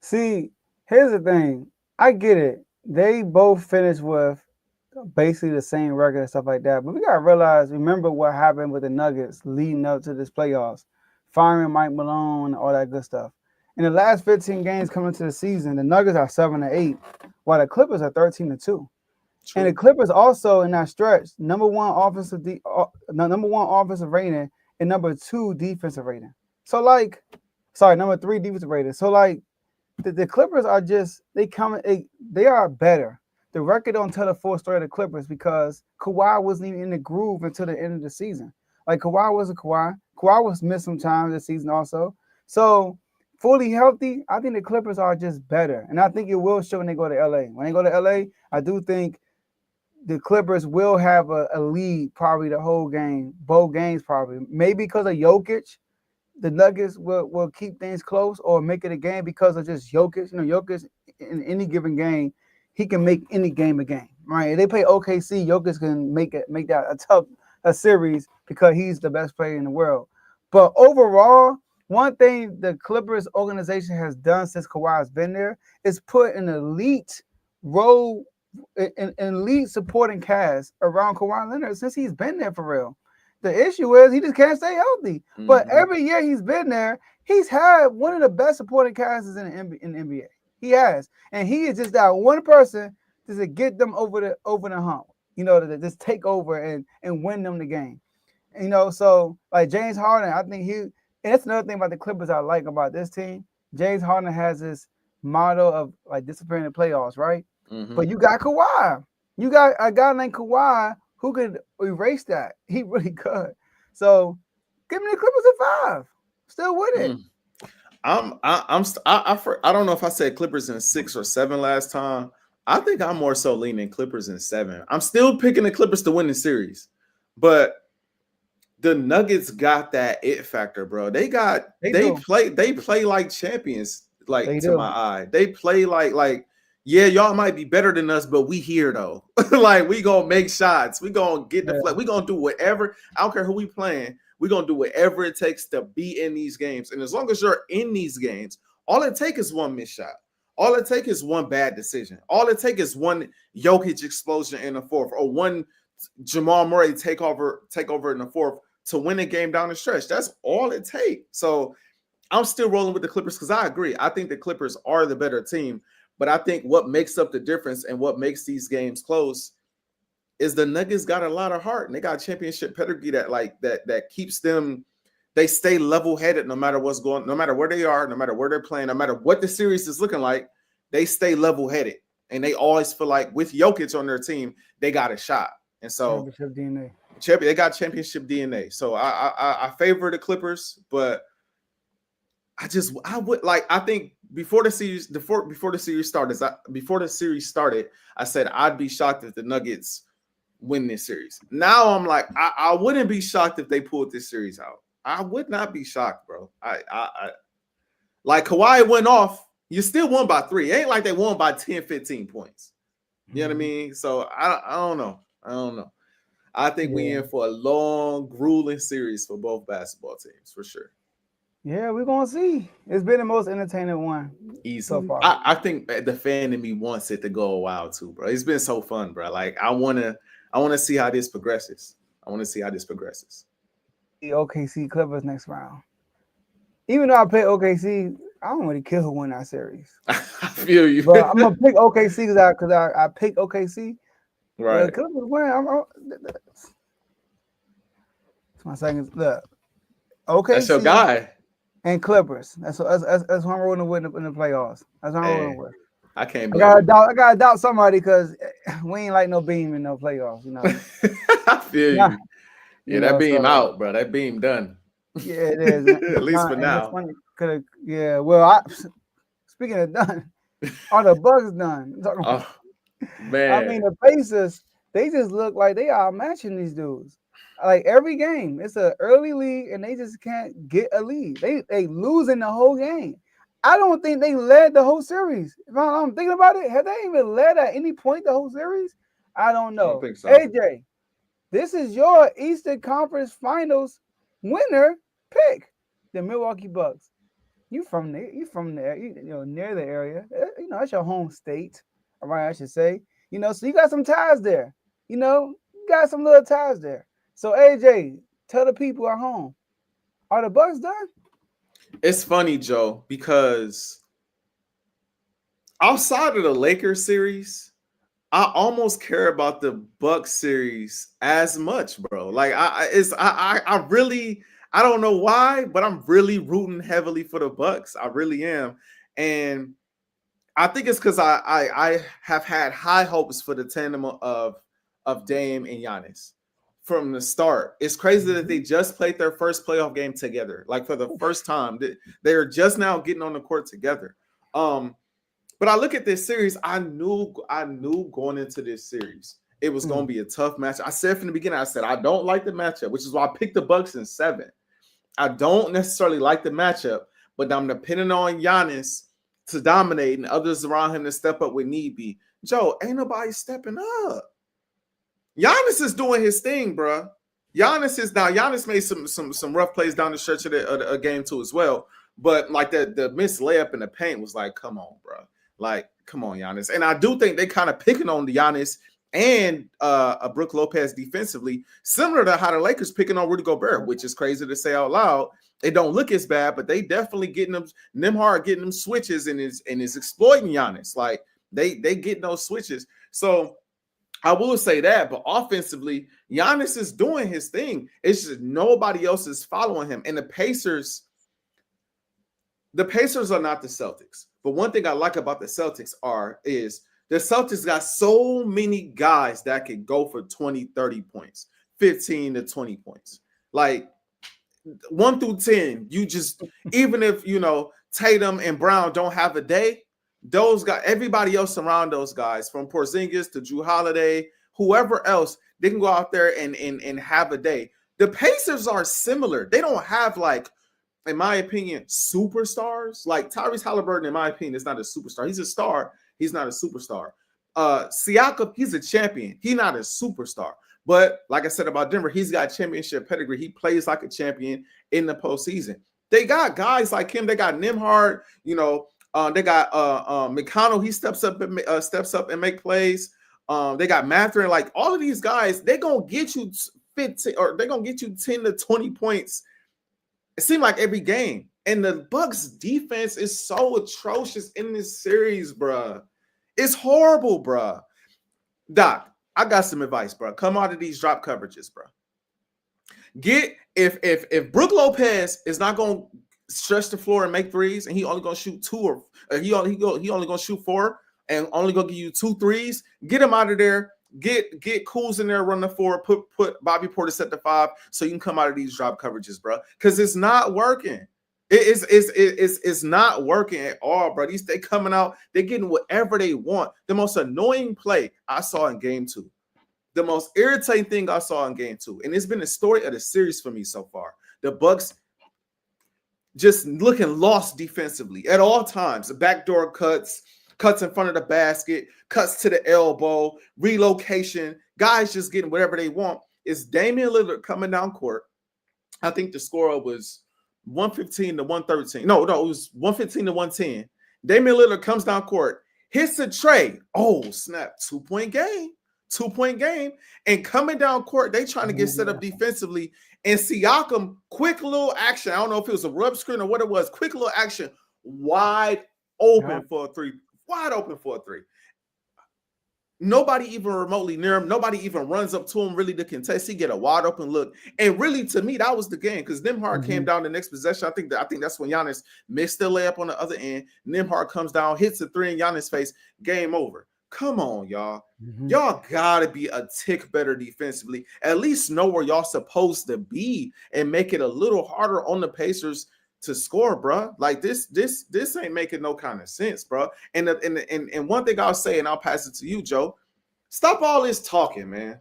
See, here's the thing. I get it. They both finished with basically the same record and stuff like that. But we gotta remember what happened with the Nuggets leading up to this playoffs, firing Mike Malone, all that good stuff. In the last 15 games coming into the season, the Nuggets are 7-8, while the Clippers are 13-2. And the Clippers also in that stretch, number one offensive rating and number 2 defensive rating. So number 3 defensive rating. So the Clippers are they are better. The record don't tell the full story of the Clippers because Kawhi wasn't even in the groove until the end of the season. Like Kawhi wasn't Kawhi. Kawhi was missed some time this season also. So fully healthy, I think the Clippers are just better. And I think it will show when they go to LA. When they go to LA, I do think the Clippers will have a lead probably the whole game, both games probably. Maybe because of Jokic, the Nuggets will keep things close or make it a game because of just Jokic. Jokic in any given game, he can make any game a game, right? If they play OKC, Jokic can make that a tough series because he's the best player in the world. But overall, one thing the Clippers organization has done since Kawhi's been there is put an elite role, an elite supporting cast around Kawhi Leonard since he's been there for real. The issue is he just can't stay healthy. Mm-hmm. But every year he's been there, he's had one of the best supporting casts in the NBA. He has. And he is just that one person to get them over the hump, to just take over and win them the game. So like James Harden, I think and that's another thing about the Clippers I like about this team. James Harden has this motto of like disappearing in the playoffs, right? Mm-hmm. But you got Kawhi. You got a guy named Kawhi who could erase that. He really could. So give me the Clippers at 5. Still with it. I don't know if I said Clippers in 6 or 7 last time. I think I'm more so leaning Clippers in 7. I'm still picking the Clippers to win the series, but the Nuggets got that it factor, bro. They play like champions, like to my eye. They play like yeah, y'all might be better than us, but we here though. Like we gonna make shots. We gonna get the flag. We gonna do whatever. I don't care who we playing. We're going to do whatever it takes to be in these games. And as long as you're in these games, all it takes is one missed shot. All it takes is one bad decision. All it takes is one Jokic explosion in the fourth or one Jamal Murray take over in the fourth to win a game down the stretch. That's all it takes. So I'm still rolling with the Clippers because I agree. I think the Clippers are the better team. But I think what makes up the difference and what makes these games close is the Nuggets got a lot of heart and they got championship pedigree that keeps them. They stay level-headed no matter what's going, no matter where they are, no matter where they're playing, no matter what the series is looking like. They stay level-headed and they always feel like with Jokic on their team, they got a shot. And so championship DNA. They got championship DNA. So I favor the Clippers, but I think before the series started, I said I'd be shocked if the Nuggets win this series. Now I'm like, I wouldn't be shocked if they pulled this series out. I would not be shocked, bro. I like Kawhi went off. You still won by 3. It ain't like they won by 10, 15 points. You know what I mean? So I don't know. I think we in for a long, grueling series for both basketball teams, for sure. Yeah, we're gonna see. It's been the most entertaining one so far. I think the fan in me wants it to go a while too, bro. It's been so fun, bro. Like I wanna see how this progresses. The OKC Clippers next round. Even though I pick OKC, I don't really care who win that series. I feel you, but I'm gonna pick OKC because I picked OKC. Right. The Clippers win. It's my second look. OKC. That's your guy. And Clippers. That's who I'm rolling with in the playoffs. That's what I'm rolling with. I can't. I gotta doubt somebody because we ain't like no beam in no playoffs. You know. I feel you. Yeah, that beam out, bro. That beam done. Yeah, it is. At least for now. Well, speaking of done, are the Bucks done? Oh, man. I mean, the Pacers, they just look like they are matching these dudes. Like every game, it's an early lead, and they just can't get a lead. They losing the whole game. I don't think they led the whole series. If I'm thinking about it, have they even led at any point the whole series? I don't I don't know. think so. AJ, this is your Eastern Conference Finals winner pick, the Milwaukee Bucks. You from there? You from there? Near the area. That's your home state, all right? I should say. So you got some ties there. You got some little ties there. So AJ, tell the people at home, are the Bucks done? It's funny, Joe, because outside of the Lakers series, I almost care about the Bucks series as much, bro. Like I really, I don't know why, but I'm really rooting heavily for the Bucks. I really am, and I think it's because I have had high hopes for the tandem of Dame and Giannis from the start. It's crazy that they just played their first playoff game together, like for the first time. They're just now getting on the court together. But I look at this series, I knew going into this series, it was going to be a tough match. I said from the beginning, I said, I don't like the matchup, which is why I picked the Bucks in 7. I don't necessarily like the matchup, but I'm depending on Giannis to dominate and others around him to step up when need be. Joe, ain't nobody stepping up. Giannis is doing his thing, bro. Giannis made some rough plays down the stretch of the game too as well. But like the missed layup in the paint was like, come on, bro. Like, come on, Giannis. And I do think they kind of picking on the Giannis and Brook Lopez defensively, similar to how the Lakers picking on Rudy Gobert, which is crazy to say out loud. It don't look as bad, but they definitely getting them. Nembhard getting them switches and is exploiting Giannis. Like they getting those switches. So I will say that, but offensively, Giannis is doing his thing. It's just nobody else is following him. And the Pacers are not the Celtics. But one thing I like about the Celtics is the Celtics got so many guys that can go for 20, 30 points, 15 to 20 points. Like 1 through 10, you just, even if, Tatum and Brown don't have a day, those guys, everybody else around those guys, from Porzingis to Jrue Holiday, whoever else, they can go out there and have a day. The Pacers are similar. They don't have, like, in my opinion, superstars. Like Tyrese Halliburton, in my opinion, is not a superstar. He's a star. He's not a superstar. Siakam, he's a champion. He's not a superstar. But like I said about Denver, he's got championship pedigree. He plays like a champion in the postseason. They got guys like him. They got Nembhard. They got McConnell. He steps up and make plays. They got Mathurin. Like all of these guys, they're gonna get you 15 or they're gonna get you 10 to 20 points. It seemed like every game. And the Bucks defense is so atrocious in this series, bruh. It's horrible, bruh. Doc, I got some advice, bruh. Come out of these drop coverages, bruh. If Brook Lopez is not going to stretch the floor and make threes, and he only going to shoot 2 or he only going to shoot 4 and only going to give you 2 threes, get him out of there. Get Coombs in there, run the 4, put Bobby Portis at the 5, so you can come out of these drop coverages, bro. Because it's not working. It's not working at all, bro. They coming out, they're getting whatever they want. The most annoying play I saw in game 2, the most irritating thing I saw in game 2, and it's been the story of the series for me so far. The Bucks just looking lost defensively at all times. The backdoor cuts in front of the basket, cuts to the elbow, relocation, guys just getting whatever they want. It's Damian Lillard coming down court. I think the score was 115 to 113. No, it was 115 to 110. Damian Lillard comes down court, hits a tray. Oh, snap, 2-point game. 2-point game. And coming down court, they trying to get set up defensively. And Siakam, quick little action. I don't know if it was a rub screen or what it was. Quick little action, wide open for a 3. Wide open for a 3. Nobody even remotely near him. Nobody even runs up to him really to contest. He get a wide open look. And really, to me, that was the game because Nembhard came down the next possession. I think that's when Giannis missed the layup on the other end. Nembhard comes down, hits a 3 in Giannis' face. Game over. Come on, y'all. Y'all gotta be a tick better defensively. At least know where y'all supposed to be and make it a little harder on the Pacers to score, bro. Like this ain't making no kind of sense, bro. And one thing I'll say, and I'll pass it to you, Joe. Stop all this talking, man.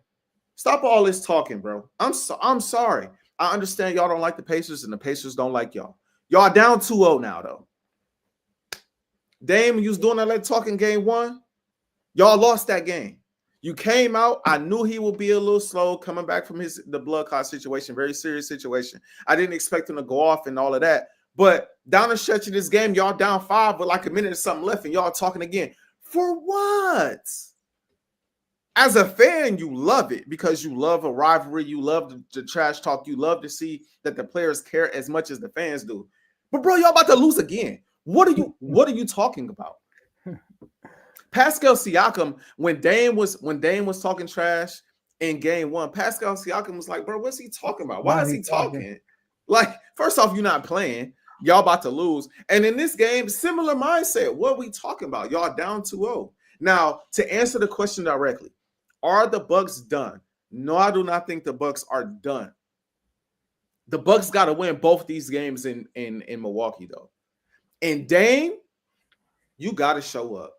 Stop all this talking, bro. I'm sorry. I understand y'all don't like the Pacers and the Pacers don't like y'all. Y'all down 2-0 now, though. Dame, you was doing all that talking game one. Y'all lost that game. You came out. I knew he would be a little slow coming back from the blood clot situation, very serious situation. I didn't expect him to go off and all of that. But down the stretch of this game, y'all down 5 with like a minute or something left, and y'all talking again. For what? As a fan, you love it because you love a rivalry. You love the trash talk. You love to see that the players care as much as the fans do. But bro, y'all about to lose again. What are you talking about? Pascal Siakam, when Dame was talking trash in game one, Pascal Siakam was like, bro, what's he talking about? Why is he talking? Like, first off, you're not playing. Y'all about to lose. And in this game, similar mindset. What are we talking about? Y'all down 2-0. Now, to answer the question directly, are the Bucks done? No, I do not think the Bucks are done. The Bucks got to win both these games in Milwaukee, though. And Dame, you got to show up.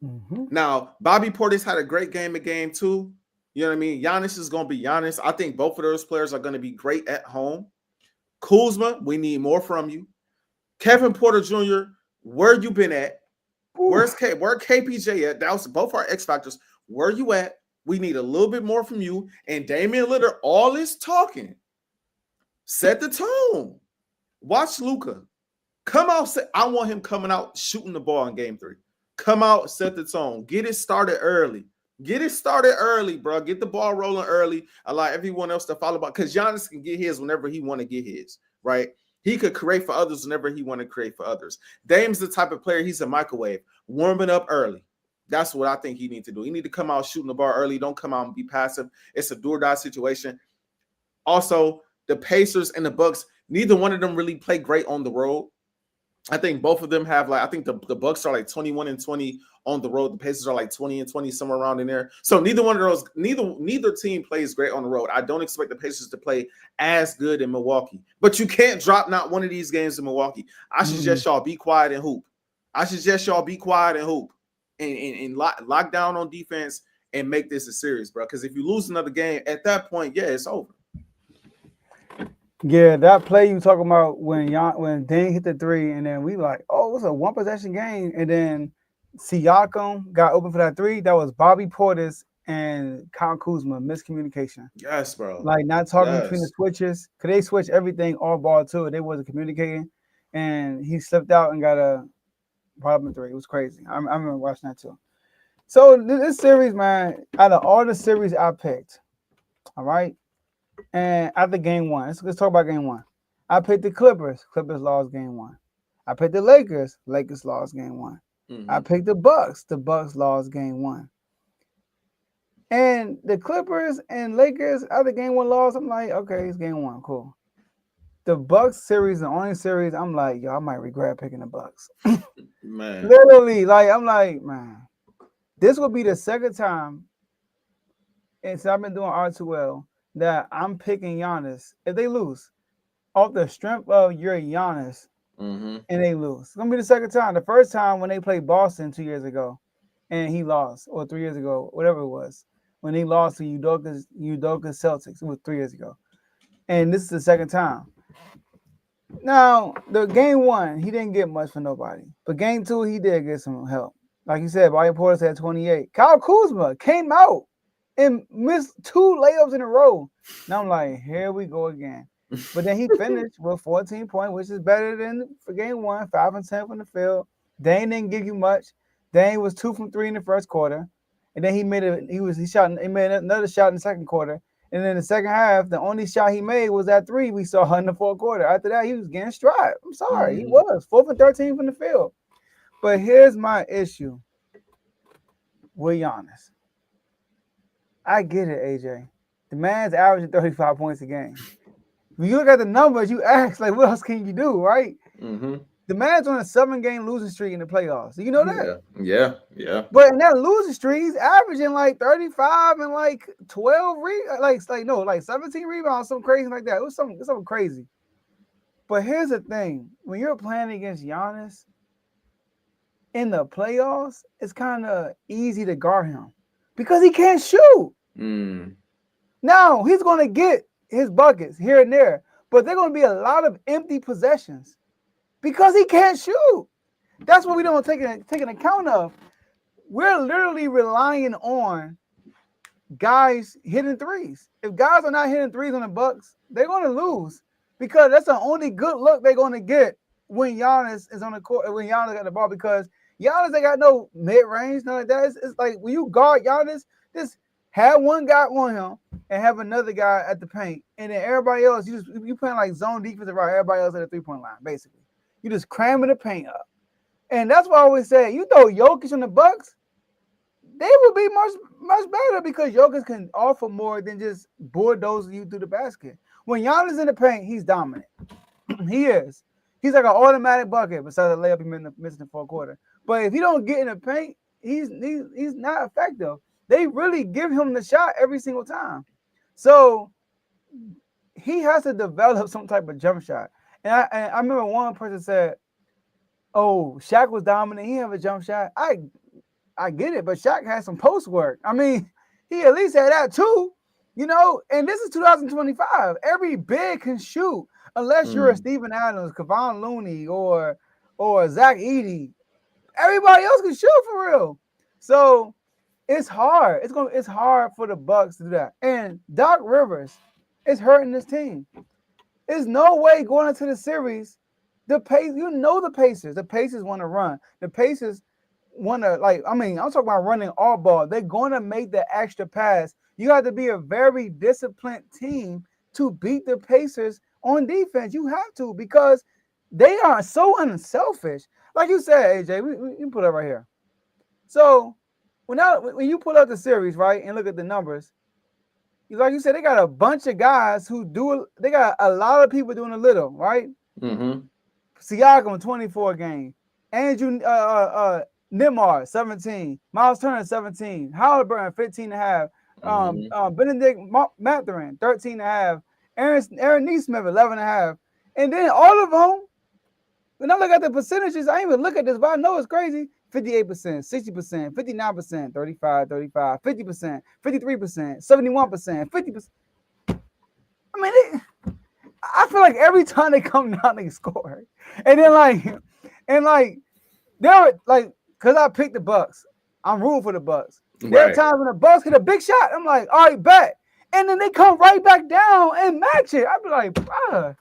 Mm-hmm. Now, Bobby Portis had a great game in game 2. You know what I mean? Giannis is going to be Giannis. I think both of those players are going to be great at home. Kuzma, we need more from you. Kevin Porter Jr., where you been at? Where KPJ at? That was both our X factors. Where you at? We need a little bit more from you. And Damian Lillard, all this talking. Set the tone. Watch Luka. Come out. I want him coming out shooting the ball in game 3. Come out, set the tone. Get it started early. Get it started early, bro. Get the ball rolling early. Allow everyone else to follow by. Because Giannis can get his whenever he want to get his, right? He could create for others whenever he want to create for others. Dame's the type of player, he's a microwave. Warming up early. That's what I think he needs to do. He need to come out shooting the ball early. Don't come out and be passive. It's a do-or-die situation. Also, the Pacers and the Bucks, neither one of them really play great on the road. I think both of them have I think the Bucks are like 21-20 on the road. The Pacers are like 20-20, somewhere around in there. So neither team plays great on the road. I don't expect the Pacers to play as good in Milwaukee. But you can't drop not one of these games in Milwaukee. I suggest y'all be quiet and hoop. And lock down on defense and make this a series, bro. Because if you lose another game, at that point, yeah, it's over. Yeah, that play you talking about when Dane hit the 3, and then we like, oh, it was a 1-possession game, and then Siakam got open for that 3. That was Bobby Portis and Kyle Kuzma miscommunication. Yes, bro. Like not talking between the switches, because they switched everything all ball too. They wasn't communicating, and he slipped out and got a problem 3. It was crazy. I remember watching that too. So this series, man, out of all the series I picked, all right. And after game 1, let's talk about game 1. I picked the Clippers. Clippers lost game 1. I picked the Lakers. Lakers lost game 1. Mm-hmm. I picked the Bucks. The Bucks lost game 1. And the Clippers and Lakers, after game 1 loss, I'm like, okay, it's game 1. Cool. The Bucks series, the only series, I'm like, yo, I might regret picking the Bucks. Man. Literally, I'm like, man, this will be the second time, and since I've been doing R2L, that I'm picking Giannis if they lose off the strength of your Giannis, and they lose. It's gonna be the second time. The first time when they played Boston 2 years ago, and he lost, or 3 years ago, whatever it was, when he lost to Udoka Celtics. It was 3 years ago, and this is the second time. Now, the game 1, he didn't get much for nobody, but game 2, he did get some help. Like you said, Bobby Portis had 28. Kyle Kuzma came out and missed 2 layups in a row. Now I'm like, here we go again. But then he finished with 14 points, which is better than for game 1, 5 and 10 from the field. Dane didn't give you much. Dane was 2 from 3 in the first quarter. And then he made another shot in the second quarter. And then the second half, the only shot he made was that 3 we saw in the fourth quarter. After that, he was getting stride. I'm sorry, he was 4 for 13 from the field. But here's my issue with Giannis. I get it, AJ. The man's averaging 35 points a game. When you look at the numbers, you ask, like, what else can you do, right? Mm-hmm. The man's on a 7-game losing streak in the playoffs. Do you know that? Yeah. But in that losing streak, he's averaging like 35 and like 12 like 17 rebounds, something crazy like that. It was something crazy. But here's the thing: when you're playing against Giannis in the playoffs, it's kind of easy to guard him because he can't shoot. Now he's going to get his buckets here and there, but they're going to be a lot of empty possessions because he can't shoot. That's what we don't take an account of. We're literally relying on guys hitting threes. If guys are not hitting threes on the Bucks, they're going to lose because that's the only good look they're going to get when Giannis is on the court, when Giannis got the ball, because Giannis ain't got no mid-range, none like that. It's like when you guard Giannis, just have one guy on him and have another guy at the paint, and then everybody else, you playing like zone defense around everybody else at the 3-point line, basically. You just cramming the paint up. And that's why I always say, you throw Jokic on the Bucks, they will be much better because Jokic can offer more than just bulldoze you through the basket. When Giannis in the paint, he's dominant. He is. He's like an automatic bucket besides the layup he missed in the fourth quarter. But if he don't get in the paint, he's not effective. They really give him the shot every single time. So he has to develop some type of jump shot. And I remember one person said, oh, Shaq was dominant. He have a jump shot. I get it, but Shaq had some post work. I mean, he at least had that too, and this is 2025. Every big can shoot unless you're a Steven Adams, Kevon Looney, or Zach Edey. Everybody else can shoot for real. So it's hard. It's hard for the Bucks to do that. And Doc Rivers is hurting this team. There's no way going into the series, the Pacers. The Pacers want to run. The Pacers want to, I'm talking about running all ball. They're going to make the extra pass. You have to be a very disciplined team to beat the Pacers on defense. You have to, because they are so unselfish. Like you said, AJ, we put it right here. So when you pull up the series, right, and look at the numbers, like you said, they got a bunch of guys they got a lot of people doing a little, right? Mm-hmm. Siakam, 24 game. Andrew Nembhard, 17. Miles Turner, 17. Halliburton, 15 and a half. Benedict Mathurin, 13 and a half. Aaron Nesmith, 11 and a half. And then all of them, when I look at the percentages, I ain't even look at this, but I know it's crazy. 58%, 60%, 59%, 35, 50%, 53%, 71%, 50%. I mean, I feel like every time they come down, they score. And then they're like, because I picked the Bucks. I'm rooting for the Bucks. There are times when the Bucks hit a big shot. I'm like, all right, bet. And then they come right back down and match it. I'd be like, bruh.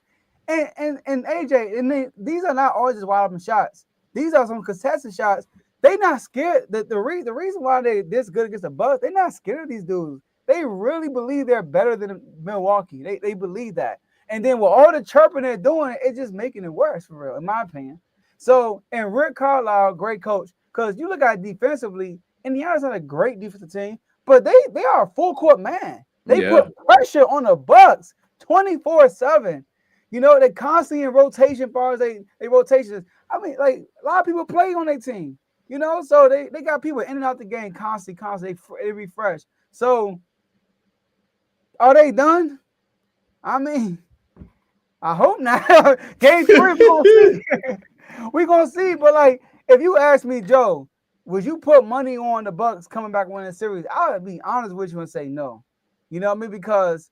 And AJ, and these are not always just wide open shots. These are some contested shots. They not scared. The reason why they this good against the Bucks, they're not scared of these dudes. They really believe they're better than Milwaukee. They believe that. And then with all the chirping they're doing, it's just making it worse, for real, in my opinion. So, and Rick Carlisle, great coach, because you look at it defensively, Indiana's not a great defensive team, but they are a full court man. They put pressure on the Bucks 24/7. They constantly in rotation as far as they rotations. I mean, like, a lot of people play on their team, so they got people in and out the game constantly. They refresh. So, are they done? I mean, I hope not. Game 3, we're going to see. But, like, if you ask me, Joe, would you put money on the Bucks coming back winning the series? I would be honest with you and say no. You know what I mean? Because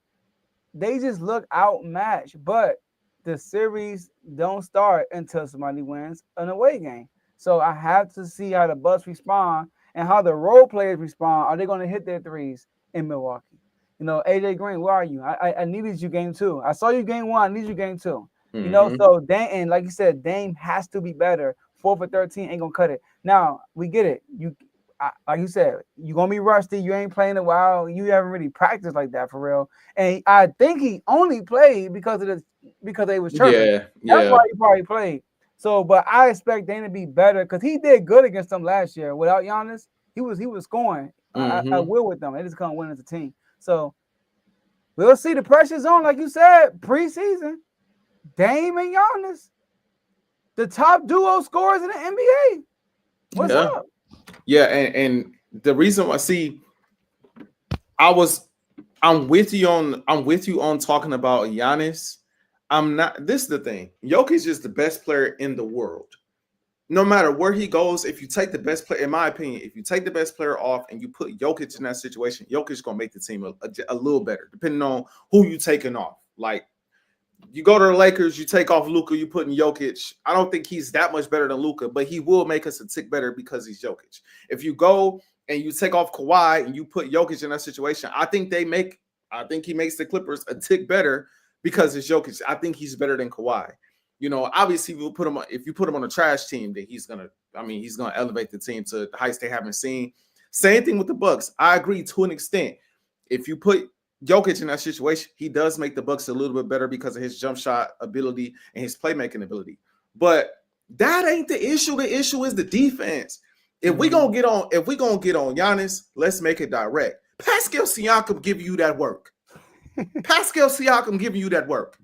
they just look outmatched. But the series don't start until somebody wins an away game. So I have to see how the Bucks respond and how the role players respond. Are they going to hit their threes in Milwaukee? AJ Green, where are you? I needed you game 2. I saw you game 1. I need you game 2. So Dame, and like you said, Dame has to be better. 4 for 13 ain't gonna cut it. Now we get it. Like you said, you're gonna be rusty. You ain't playing a while. You haven't really practiced like that for real. And I think he only played because they was chirping. Yeah. That's why he probably played. So, but I expect Dame to be better because he did good against them last year. Without Giannis, he was scoring. I will with them. They just couldn't win as a team. So we'll see. The pressure's on, like you said, preseason. Dame and Giannis, the top duo scorers in the NBA. What's up? Yeah, and the reason why, I'm with you on talking about Giannis. I'm not. This is the thing. Jokic is the best player in the world. no matter where he goes, if you take the best player, in my opinion, if you take the best player off and you put Jokic in that situation, Jokic gonna make the team a little better, depending on who you taking off. Like, you go to the Lakers, you take off Luka, you put in Jokic. I don't think he's that much better than Luka, but he will make us a tick better because he's Jokic. If you go and you take off Kawhi and you put Jokic in that situation, I think he makes the Clippers a tick better because it's Jokic. I think he's better than Kawhi. You know, obviously, if you put him on a trash team, then he's gonna elevate the team to the heights they haven't seen. Same thing with the Bucks. I agree to an extent. If you put Jokic in that situation, he does make the Bucks a little bit better because of his jump shot ability and his playmaking ability. But that ain't the issue. The issue is the defense. If we gonna get on Giannis, let's make it direct. Pascal Siakam giving you that work. Pascal Siakam giving you that work.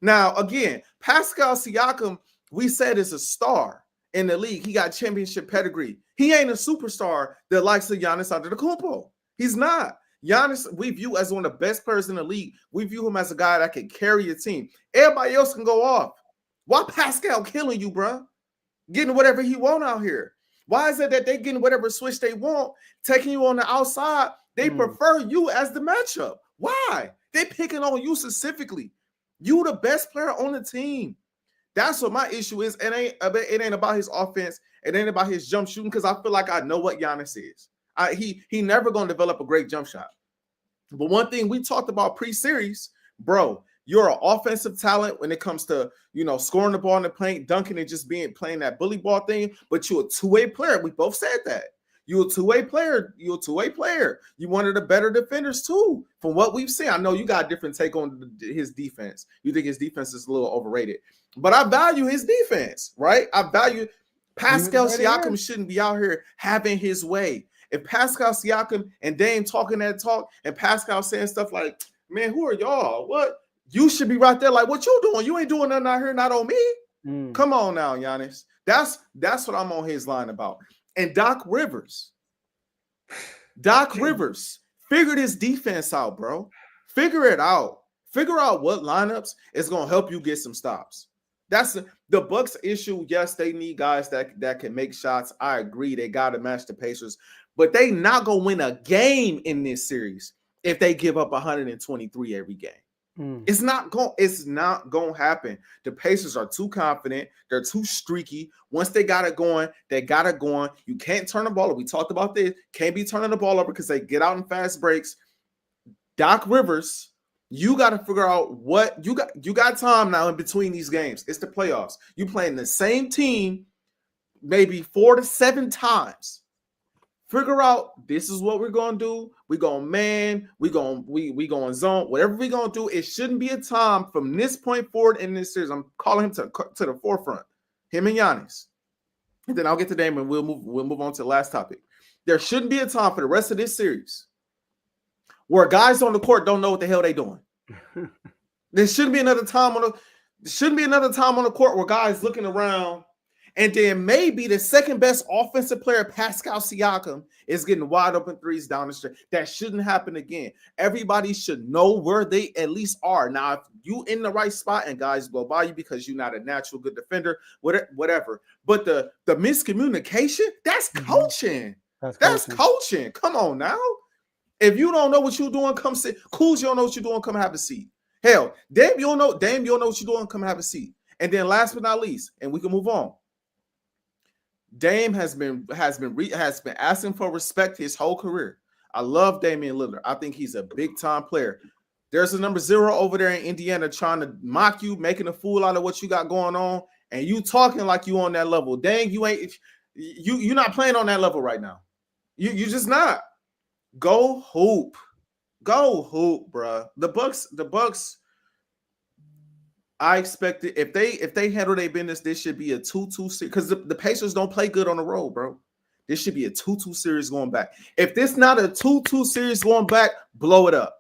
Now, again, Pascal Siakam, we said, is a star in the league. He got championship pedigree. He ain't a superstar that likes of Giannis Antetokounmpo. He's not. Giannis, we view as one of the best players in the league. We view him as a guy that can carry a team. Everybody else can go off. Why Pascal killing you, bro? Getting whatever he want out here. Why is it that they getting whatever switch they want, taking you on the outside? They prefer you as the matchup. Why? They picking on you specifically. You the best player on the team. That's what my issue is. It ain't about his offense. It ain't about his jump shooting, because I feel like I know what Giannis is. He never going to develop a great jump shot. But one thing we talked about pre-series, bro, you're an offensive talent when it comes to, scoring the ball in the paint, dunking, and just playing that bully ball thing. But you're a two-way player. We both said that. You're a two-way player. You're a two-way player. You're one of the better defenders too, from what we've seen. I know you got a different take on his defense. You think his defense is a little overrated. But I value his defense, right? I value Pascal Siakam shouldn't be out here having his way. If Pascal Siakam and Dame talking that talk and Pascal saying stuff like, man, who are y'all? What? You should be right there like, what you doing? You ain't doing nothing out here, not on me. Come on now, Giannis. That's what I'm on his line about. And Doc Rivers, figure this defense out, bro. Figure it out. Figure out what lineups is going to help you get some stops. That's the Bucks issue. Yes, they need guys that can make shots. I agree. They got to match the Pacers. But they not going to win a game in this series if they give up 123 every game. It's not going to happen. The Pacers are too confident. They're too streaky. Once they got it going, they got it going. You can't turn the ball over. We talked about this. Can't be turning the ball over because they get out in fast breaks. Doc Rivers, you got to figure out what you got. You got time now in between these games. It's the playoffs. You playing the same team maybe 4 to 7 times. Figure out this is what we're gonna do. We're gonna man, we gonna zone, whatever we're gonna do. It shouldn't be a time from this point forward in this series. I'm calling him to the forefront, him and Giannis. And then I'll get to Dame and we'll move on to the last topic. There shouldn't be a time for the rest of this series where guys on the court don't know what the hell they're doing. There shouldn't be another time on the court where guys looking around. And then maybe the second best offensive player, Pascal Siakam, is getting wide open threes down the stretch. That shouldn't happen again. Everybody should know where they at least are. Now, if you in the right spot and guys blow by you because you're not a natural good defender, whatever. But the miscommunication, that's coaching. That's coaching. Come on now. If you don't know what you're doing, come sit. Coombs, you don't know what you're doing, come have a seat. Hell, Dame, you don't know what you're doing, come have a seat. And then last but not least, and we can move on. Dame has been asking for respect his whole career. I love Damian Lillard. I think he's a big time player. There's a number 0 over there in Indiana trying to mock you, making a fool out of what you got going on, and you talking like you on that level. Dang, you're not playing on that level right now. You just not. Go hoop, bro. The Bucks. I expected if they handle their business, this should be a 2-2 series because the Pacers don't play good on the road, bro. This should be a 2-2 series going back. If this not a 2-2 series going back, blow it up.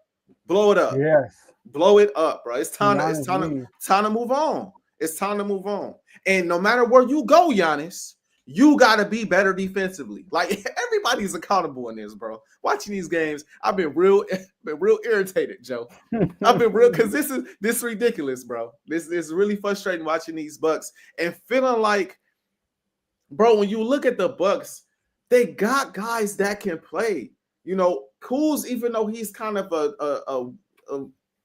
Yes, blow it up, bro. It's time to move on. It's time to move on. And no matter where you go, Giannis, you gotta be better defensively. Like everybody's accountable in this, bro. Watching these games, I've been real irritated, Joe. I've been real because this is ridiculous, bro. This is really frustrating watching these Bucks and feeling like bro, when you look at the Bucks, they got guys that can play. You know, Coombs, even though he's kind of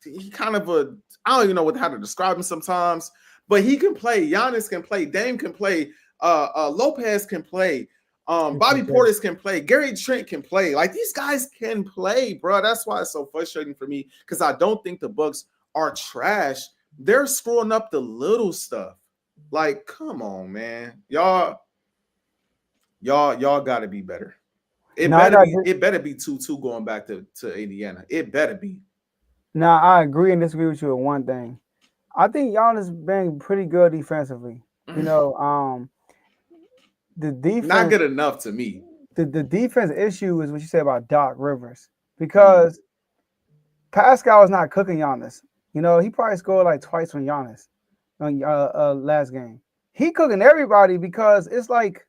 he kind of a I don't even know how to describe him sometimes, but he can play. Giannis can play. Dame can play. Lopez can play. Bobby Portis can play. Gary Trent can play. Like these guys can play, bro. That's why it's so frustrating for me because I don't think the Bucks are trash. They're screwing up the little stuff. Like, come on, man, y'all got to be better. It better be 2-2 going back to Indiana. It better be. Now I agree and disagree with you on one thing. I think Giannis been pretty good defensively. You know, the defense not good enough to me. The defense issue is what you said about Doc Rivers because Pascal is not cooking Giannis. You know, he probably scored like twice on Giannis on last game. He cooking everybody because it's like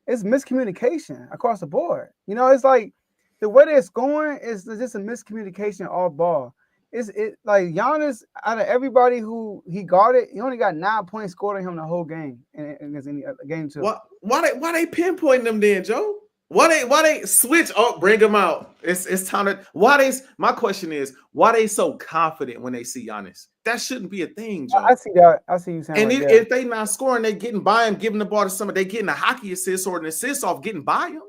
it's miscommunication across the board. You know, it's like the way they're scoring is just a miscommunication all ball. It's like Giannis, out of everybody who he guarded, he only got 9 points scored on him the whole game against any game two. Why they pinpointing them then, Joe? Why they switch up, bring them out? It's time to my question is why they so confident when they see Giannis? That shouldn't be a thing, Joe. I see that. I see you saying. And if they not scoring, they getting by him, giving the ball to somebody, they getting a hockey assist or an assist off getting by him.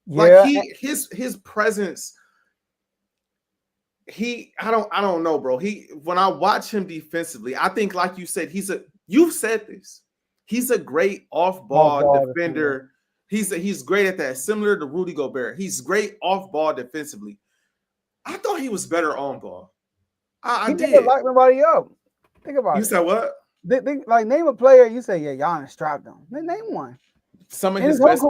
Yeah. Like his presence. I don't know, bro. When I watch him defensively, I think, like you said, you've said this. He's a great off-ball defender. He's great at that, similar to Rudy Gobert. He's great off-ball defensively. I thought he was better on ball. I did. He lock nobody up. Think about it. You said what? Like name a player. You say Giannis strapped him. Name one. Some of his best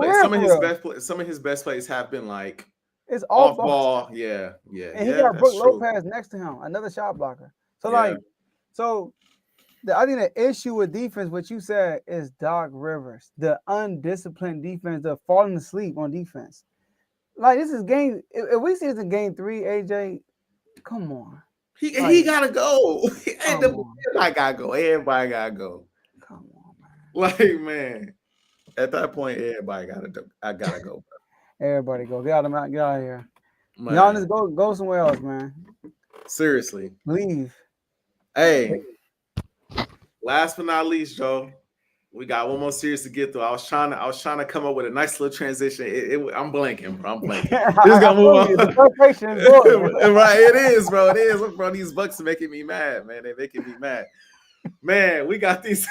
plays have been like. It's off ball. Yeah. And he got Brook Lopez next to him, another shot blocker. So I think the issue with defense, what you said, is Doc Rivers, the undisciplined defense, the falling asleep on defense. Like this is game. If we see this in game 3, AJ, come on. He gotta go. Everybody gotta go. Everybody gotta go. Come on, man. Like, man, at that point, I gotta go. Bro. Everybody go. Get out of here. Man. Giannis, go somewhere else, man. Seriously. Leave. Hey, last but not least, Joe, we got one more series to get through. I was trying to come up with a nice little transition. I'm blanking, bro. I'm blanking. This gonna move on. Right, it is, bro. It is, bro. These Bucks are making me mad, man. They're making me mad. Man, we got these.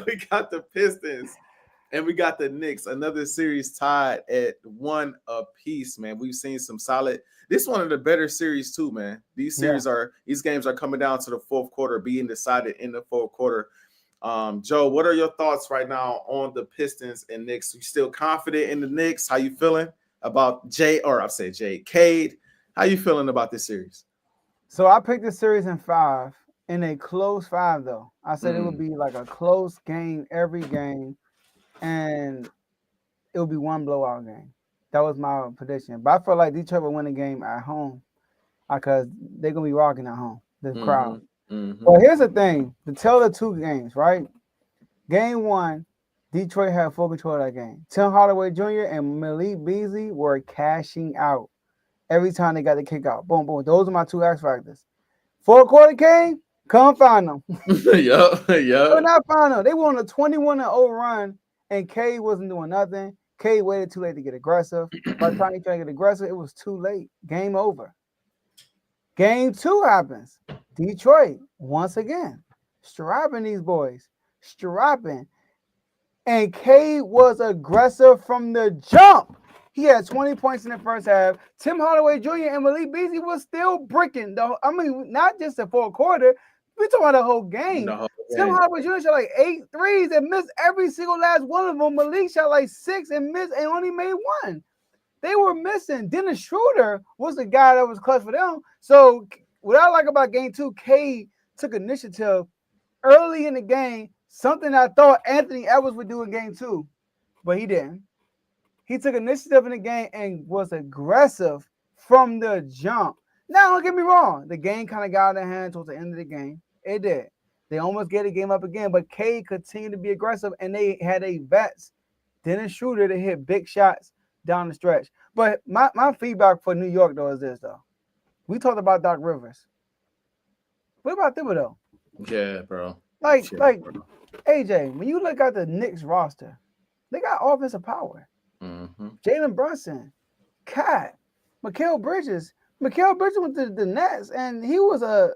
We got the Pistons. And we got the Knicks, another series tied at 1 apiece, man. We've seen some solid. This is one of the better series too, man. These games are coming down to the fourth quarter, being decided in the fourth quarter. Joe, what are your thoughts right now on the Pistons and Knicks? You still confident in the Knicks? How you feeling about Cade? How you feeling about this series? So I picked this series in 5, in a close 5 though. I said it would be like a close game every game. And it will be one blowout game. That was my prediction. But I felt like Detroit would win the game at home because they're going to be rocking at home, the crowd. Well, here's the thing. To tell the 2 games, right? Game 1, Detroit had full control of that game. Tim Hardaway Jr. and Malik Beasley were cashing out every time they got the kick out. Boom, boom. Those are my 2 X factors. Fourth quarter came, come find them. Yeah. Could not find them. They were on a 21-0 run. And Cade wasn't doing nothing. Cade waited too late to get aggressive. By the time he tried to get aggressive, it was too late. Game over. Game 2 happens. Detroit, once again, strapping these boys. Strapping. And Cade was aggressive from the jump. He had 20 points in the first half. Tim Hardaway Jr. and Malik Beasley was still bricking. Not just the fourth quarter. We're talking about the whole game. Tim Hardaway Jr. shot like 8 threes and missed every single last one of them. Malik shot like 6 and missed and only made 1. They were missing. Dennis Schroeder was the guy that was clutch for them. So what I like about game 2, Cade took initiative early in the game, something I thought Anthony Edwards would do in game 2, but he didn't. He took initiative in the game and was aggressive from the jump. Now, don't get me wrong. The game kind of got out of hand towards the end of the game. It did. They almost get the game up again, but Cade continued to be aggressive, and they had a vets Dennis Schroeder to hit big shots down the stretch. But my feedback for New York, though, is this, though. We talked about Doc Rivers. What about Thibodeau? Yeah, bro. Like, Bro. AJ, when you look at the Knicks roster, they got offensive power. Mm-hmm. Jalen Brunson, Cat, Mikal Bridges. Mikal Bridges went to the Nets, and he was a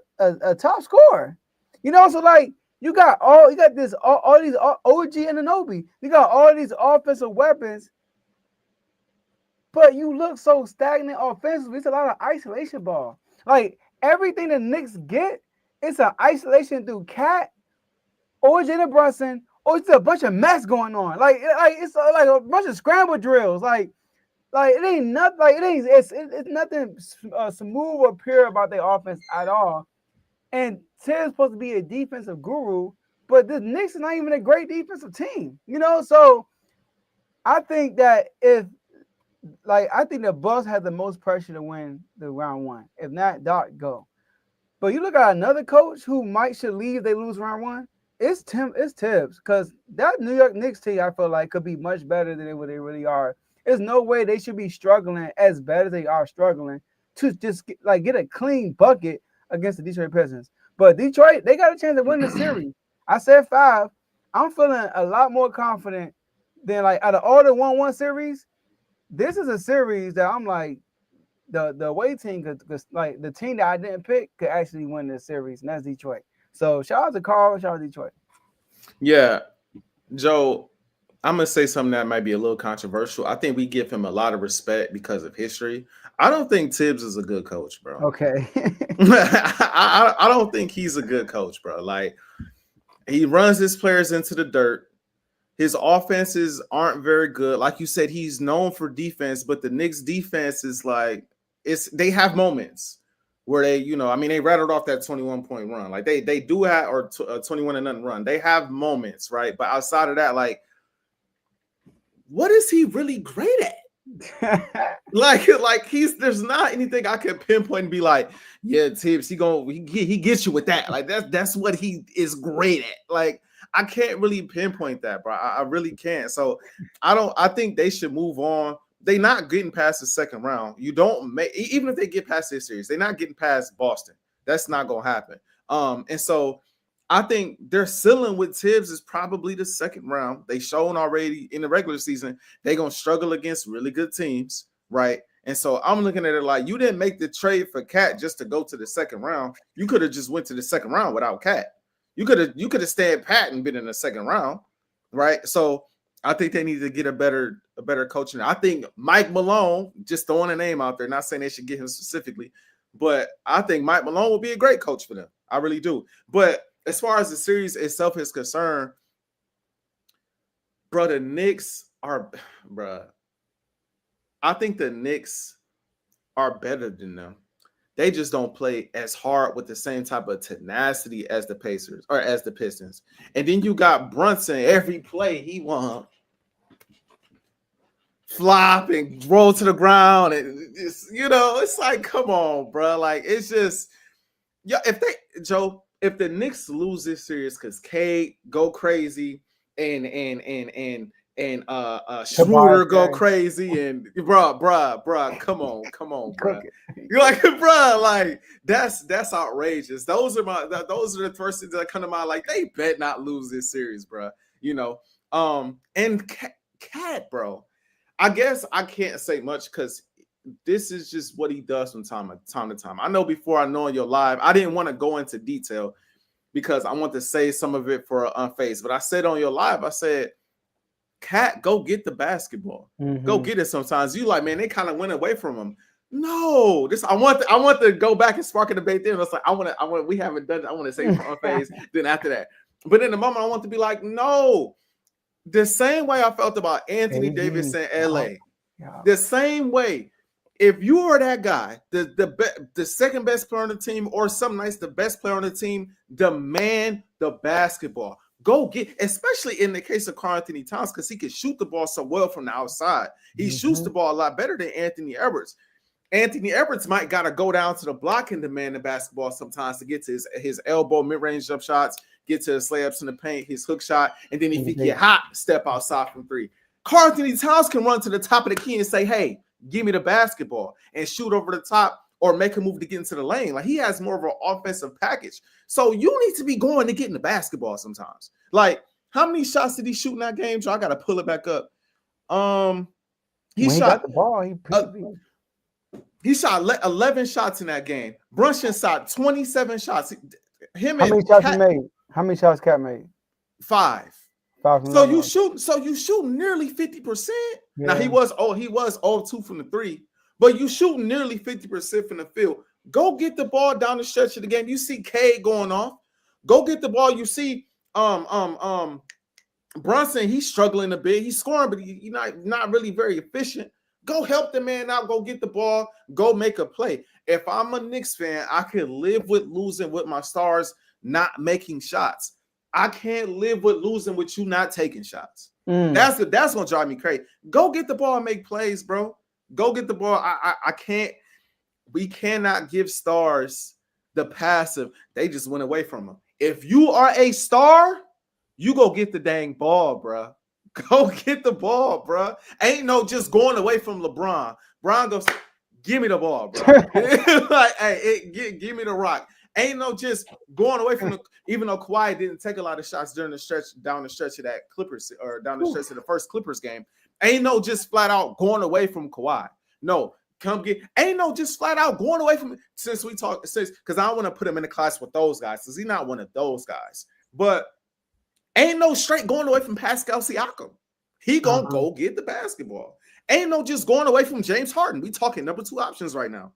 top scorer. You know, so like you got all these OG and Anunoby. You got all these offensive weapons, but you look so stagnant offensively. It's a lot of isolation ball. Like everything the Knicks get, it's an isolation through Cat, or Jalen Brunson, or it's a bunch of mess going on. Like it's like a bunch of scramble drills. Like it ain't nothing. Like it's nothing smooth or pure about their offense at all. And Tibbs supposed to be a defensive guru, but the Knicks is not even a great defensive team. You know, so I think that I think the Bucks had the most pressure to win the round one. If not, Doc go. But you look at another coach who should leave if they lose round one. It's Tibbs, because that New York Knicks team, I feel like, could be much better than what they really are. There's no way they should be struggling as bad as they are struggling to just get a clean bucket against the Detroit Pistons. But Detroit, they got a chance to win the series. I said 5. I'm feeling a lot more confident than out of all the 1-1 series. This is a series that I'm like, the away team could like the team that I didn't pick could actually win this series, and that's Detroit. So shout out to Carl, shout out to Detroit. Yeah, Joe, I'm gonna say something that might be a little controversial. I think we give him a lot of respect because of history. I don't think Tibbs is a good coach, bro. Okay. I don't think he's a good coach, bro. Like, he runs his players into the dirt. His offenses aren't very good. Like you said, he's known for defense, but the Knicks defense is like, they have moments where they, they rattled off that 21-point run. Like they do have, or 21-0 run. They have moments, right? But outside of that, like, what is he really great at? like there's not anything I can pinpoint and be like, yeah, Tibbs, he gets you with that. Like that's what he is great at. Like, I can't really pinpoint that, bro. I really can't. So I think they should move on. They're not getting past the second round. You don't make, even if they get past this series, they're not getting past Boston. That's not gonna happen. And so I think their ceiling with Tibbs is probably the second round. They shown already in the regular season they're gonna struggle against really good teams, right? And so I'm looking at it like, you didn't make the trade for Cat just to go to the second round. You could have just went to the second round without Cat. You could have stayed pat and been in the second round, right? So I think they need to get a better coaching. I think Mike Malone, just throwing a name out there, not saying they should get him specifically, but I think Mike Malone will be a great coach for them. I really do. But as far as the series itself is concerned, bro, the Knicks are, bro, I think the Knicks are better than them. They just don't play as hard with the same type of tenacity as the Pacers or as the Pistons. And then you got Brunson. Every play he won, flop and roll to the ground, and it's like, come on, bro. Like, it's just, if the Knicks lose this series because Cade go crazy and Schroeder go crazy, and bruh, come on, bruh. You're like, bruh, like that's outrageous. Those are the first things that come to mind. Like, they bet not lose this series, bruh. And Cat, bro. I guess I can't say much because this is just what he does from time to time. I know before I know your live, I didn't want to go into detail because I want to say some of it for Unfazed. But I said on your live, I said, Cat, go get the basketball. Mm-hmm. Go get it sometimes. You like, man, they kind of went away from him. No, I want to go back and spark a debate there. It's like, I want we haven't done it. I want to say for Unfazed. Then after that. But in the moment, I want to be like, no. The same way I felt about Anthony Davis in LA. Yeah. The same way. If you are that guy, the second best player on the team, or some nights the best player on the team, demand the basketball. Go get, especially in the case of Karl-Anthony Towns, because he can shoot the ball so well from the outside. He shoots the ball a lot better than Anthony Edwards. Anthony Edwards might got to go down to the block and demand the basketball sometimes to get to his elbow mid-range jump shots, get to his layups in the paint, his hook shot, and then if he get hot, step outside from three. Karl Anthony Towns can run to the top of the key and say, hey, give me the basketball and shoot over the top or make a move to get into the lane. Like, he has more of an offensive package. So you need to be going to getting the basketball sometimes. Like, how many shots did he shoot in that game, Joe? I got to pull it back up. He got the ball. He shot 11 shots in that game. Brunson shot 27 shots. How many shots he made? How many shots Cat made? 5. So you shoot nearly 50%. Yeah. Now he was 0-2 from the 3, but you shoot nearly 50% from the field. Go get the ball down the stretch of the game. You see Cade going off. Go get the ball. You see Brunson, he's struggling a bit. He's scoring, but he's not really very efficient. Go help the man out. Go get the ball. Go make a play. If I'm a Knicks fan, I can live with losing with my stars not making shots. I can't live with losing with you not taking shots. That's gonna drive me crazy. Go get the ball and make plays, bro. Go get the ball. I can't. We cannot give stars the passive. They just went away from them. If you are a star, you go get the dang ball, bro. Go get the ball, bro. Ain't no just going away from LeBron. LeBron goes, give me the ball, bro. Like, hey, give me the rock. Ain't no just going away from the, even though Kawhi didn't take a lot of shots down the stretch of that Clippers or down the stretch of the first Clippers game. Ain't no just flat out going away from Kawhi. No, ain't no just flat out going away from, because I don't want to put him in the class with those guys, because he's not one of those guys. But ain't no straight going away from Pascal Siakam. He gonna go get the basketball. Ain't no just going away from James Harden. We talking number 2 options right now.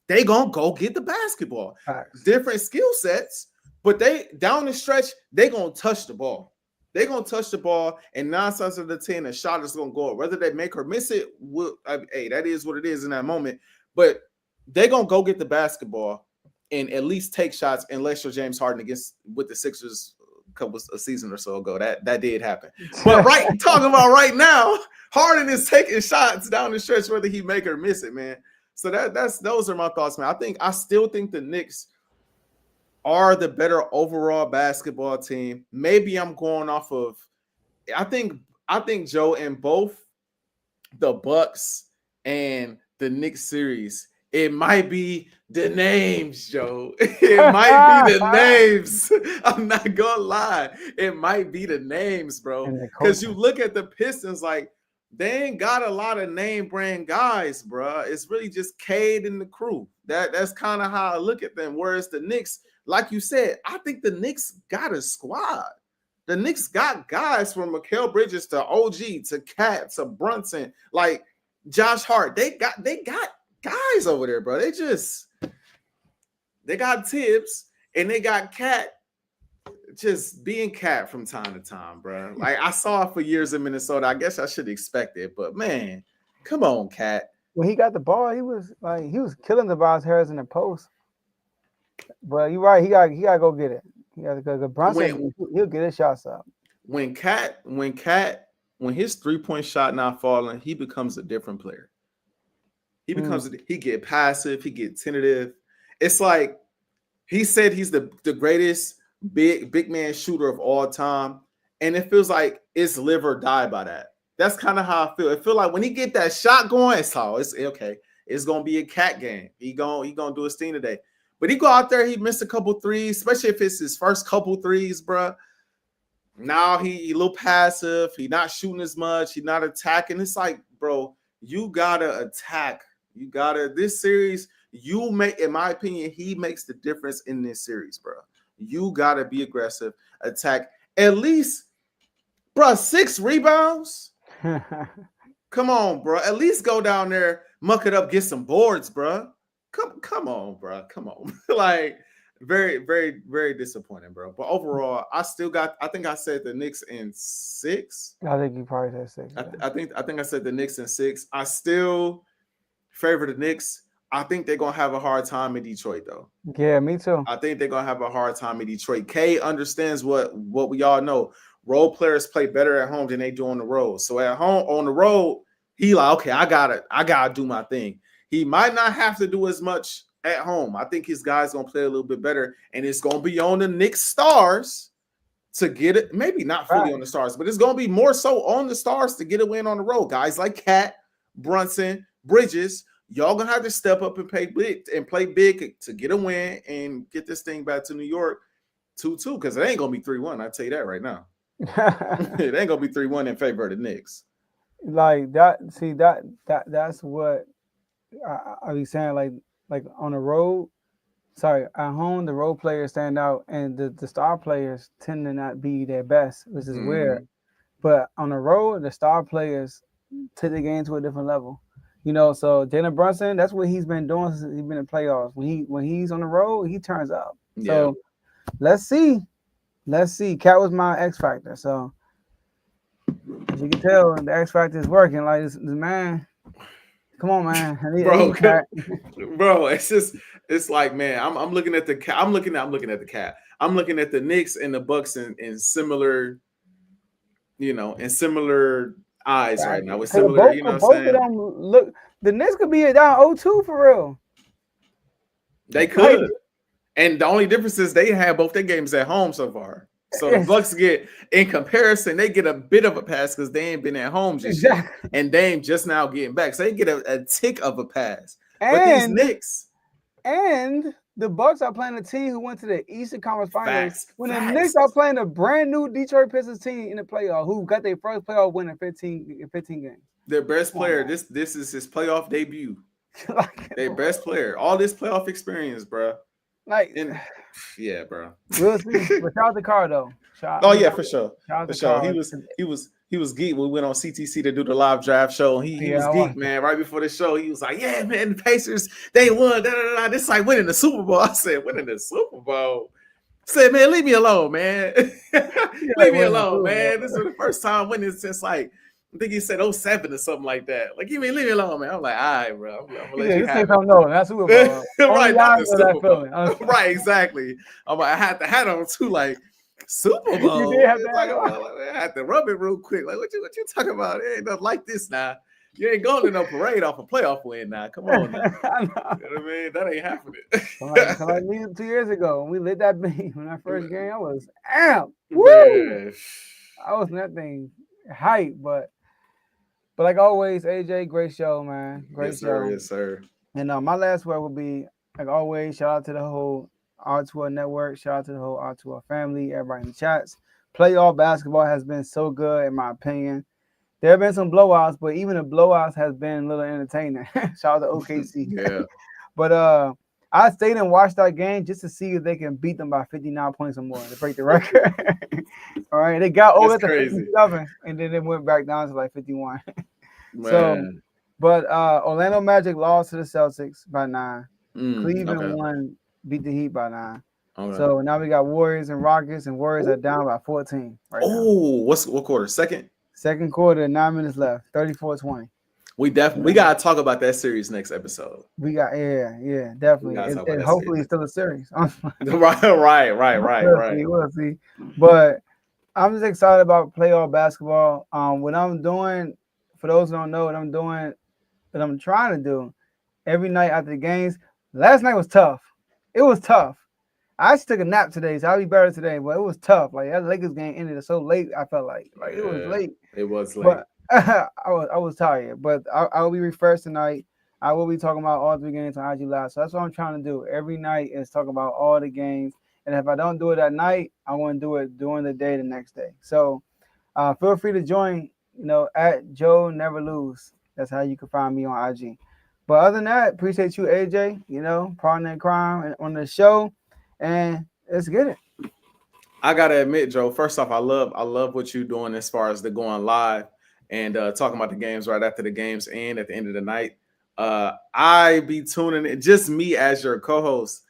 They gonna go get the basketball. Different skill sets, but they down the stretch, they gonna touch the ball. They gonna touch the ball, and 9 times out of 10, a shot is gonna go up. Whether they make or miss it, hey, that is what it is in that moment. But they gonna go get the basketball and at least take shots, unless you're James Harden with the Sixers a season or so ago. That did happen. But talking about right now, Harden is taking shots down the stretch, whether he make or miss it, man. So those are my thoughts, man. I still think the Knicks are the better overall basketball team. Maybe I'm going off of, I think Joe, in both the Bucks and the Knicks series, it might be the names, Joe. It might be the names. I'm not gonna lie. It might be the names, bro. Because you look at the Pistons, like, they ain't got a lot of name brand guys, bro. It's really just Cade and the crew. That's kind of how I look at them. Whereas the Knicks, like you said, I think the Knicks got a squad. The Knicks got guys from Mikal Bridges to OG to Cat to Brunson, like Josh Hart. They got guys over there, bro. They got Tibbs and they got Cat just being Cat from time to time, bro. Like, I saw it for years in Minnesota. I guess I should expect it, but man, come on, Cat. When he got the ball, he was killing Tobias Harris in the post. But you're right, he got to go get it. He got to go. Brunson, he'll get his shots up. When his 3-point shot not falling, he becomes a different player. He get passive, he get tentative. It's like he said he's the greatest big man shooter of all time, and it feels like it's live or die by that. That's kind of how I feel. It feel like when he get that shot going, it's okay. It's gonna be a Cat game. He gonna do his thing today. But he go out there, he missed a couple threes, especially if it's his first couple threes, bro. Now he a little passive. He not shooting as much. He not attacking. It's like, bro, you gotta attack. You gotta, this series, in my opinion, he makes the difference in this series, bro. You gotta be aggressive, attack. At least, bro, 6 rebounds. Come on, bro. At least go down there, muck it up, get some boards, bro. Come on, bro. Come on. Like, very, very, very disappointing, bro. But overall, I think I said the Knicks in 6. I think you probably said 6. Yeah. I think I said the Knicks in 6. I still favor the Knicks. I think they're gonna have a hard time in Detroit, though. Yeah, me too. I think they're gonna have a hard time in Detroit. K understands what we all know. Role players play better at home than they do on the road. So at home, on the road, he like, okay, I gotta do my thing. He might not have to do as much at home. I think his guys gonna play a little bit better, and it's gonna be on the Knicks stars to get it. Maybe not fully on the Stars, but it's going to be more so on the Stars to get a win on the road. Guys like Cat, Brunson, Bridges, y'all going to have to step up and play big to get a win and get this thing back to New York 2-2, because it ain't going to be 3-1. I tell you that right now. It ain't going to be 3-1 in favor of the Knicks. Like that. See, that's what I be saying. Like on the road. Sorry, at home, the role players stand out, and the star players tend to not be their best, which is weird. But on the road, the star players take the game to a different level. You know, so Jalen Brunson, that's what he's been doing since he's been in playoffs. When he's on the road, he turns up. Yeah. So let's see. Cat was my X factor. So as you can tell, the X factor is working. Like this man. Come on, man. Bro, it's like, man, I'm looking at the Cat. I'm looking at the Cat. I'm looking at the Knicks and the Bucks in similar, in similar eyes right now. With similar, both, you know what both I'm saying? of them look, the Knicks could be down 0-2 for real. They could. Like, and the only difference is they have both their games at home so far. So the Bucks get, in comparison, they get a bit of a pass because they ain't been at home just yet. And they ain't just now getting back. So they get a tick of a pass. But these Knicks. And the Bucks are playing a team who went to the Eastern Conference Finals. The Knicks are playing a brand new Detroit Pistons team in the playoff who got their first playoff win in 15 games. Their best player, this is his playoff debut. Their best player. All this playoff experience, bro. Yeah, bro. We'll see. But shout out to Carr though. For sure. He was geek when we went on CTC to do the live draft show. He was geek, man. Right before the show, he was like, "Yeah, man, the Pacers, they won. This is like winning the Super Bowl." I said, "Winning the Super Bowl." I said, "Man, leave me alone, man. Leave me alone, man. This is the first time winning since like." I think he said 07 or something like that. Like, you mean leave me alone, man? I'm like, all right, bro. I'm gonna let you have it. No, that's Super Bowl. Right, not the Super Bowl. Right, exactly. I'm like, I had the hat on too, like Super Bowl. You did have I had to rub it real quick. Like, what you talking about? It ain't nothing like this now. You ain't going to no parade off a playoff win now. Come on now. You know what I mean? That ain't happening. like me 2 years ago, when we lit that beam in our first game, I was amped. Woo! I was in that thing hype, but like always, AJ, great show, man. Great show. Yes, sir. And my last word will be, like always, shout out to the whole R2R network. Shout out to the whole R2R family, everybody in the chats. Playoff basketball has been so good, in my opinion. There have been some blowouts, but even the blowouts has been a little entertaining. Shout out to OKC. Yeah. But I stayed and watched that game just to see if they can beat them by 59 points or more to break the record. All right. They got over to 57, and then they went back down to like 51. Man. But Orlando Magic lost to the Celtics by 9. Cleveland won, beat the Heat by 9. Okay. So now we got Warriors and Rockets, and Warriors are down by 14 right now. What quarter? Second quarter, 9 minutes left, 34-20. We gotta talk about that series next episode. We got definitely. And hopefully it's still a series. Right. We'll see. But I'm just excited about playoff basketball. What I'm doing, for those who don't know what I'm doing, what I'm trying to do every night after the games. Last night was tough. It was tough. I actually took a nap today, so I'll be better today. But it was tough. Like that Lakers game ended so late. I felt like it was late. It was late. But I was tired. But I will be refreshed tonight. I will be talking about all 3 games on IG Live. So that's what I'm trying to do every night is talk about all the games. And if I don't do it at night, I want to do it during the day the next day. So feel free to join. At Joe Never Lose. That's how you can find me on IG. But other than that, appreciate you, AJ. Partner in crime on the show. And let's get it. I gotta admit, Joe. First off, I love what you're doing as far as the going live and talking about the games right after the games and at the end of the night. I be tuning in. Just me as your co-host.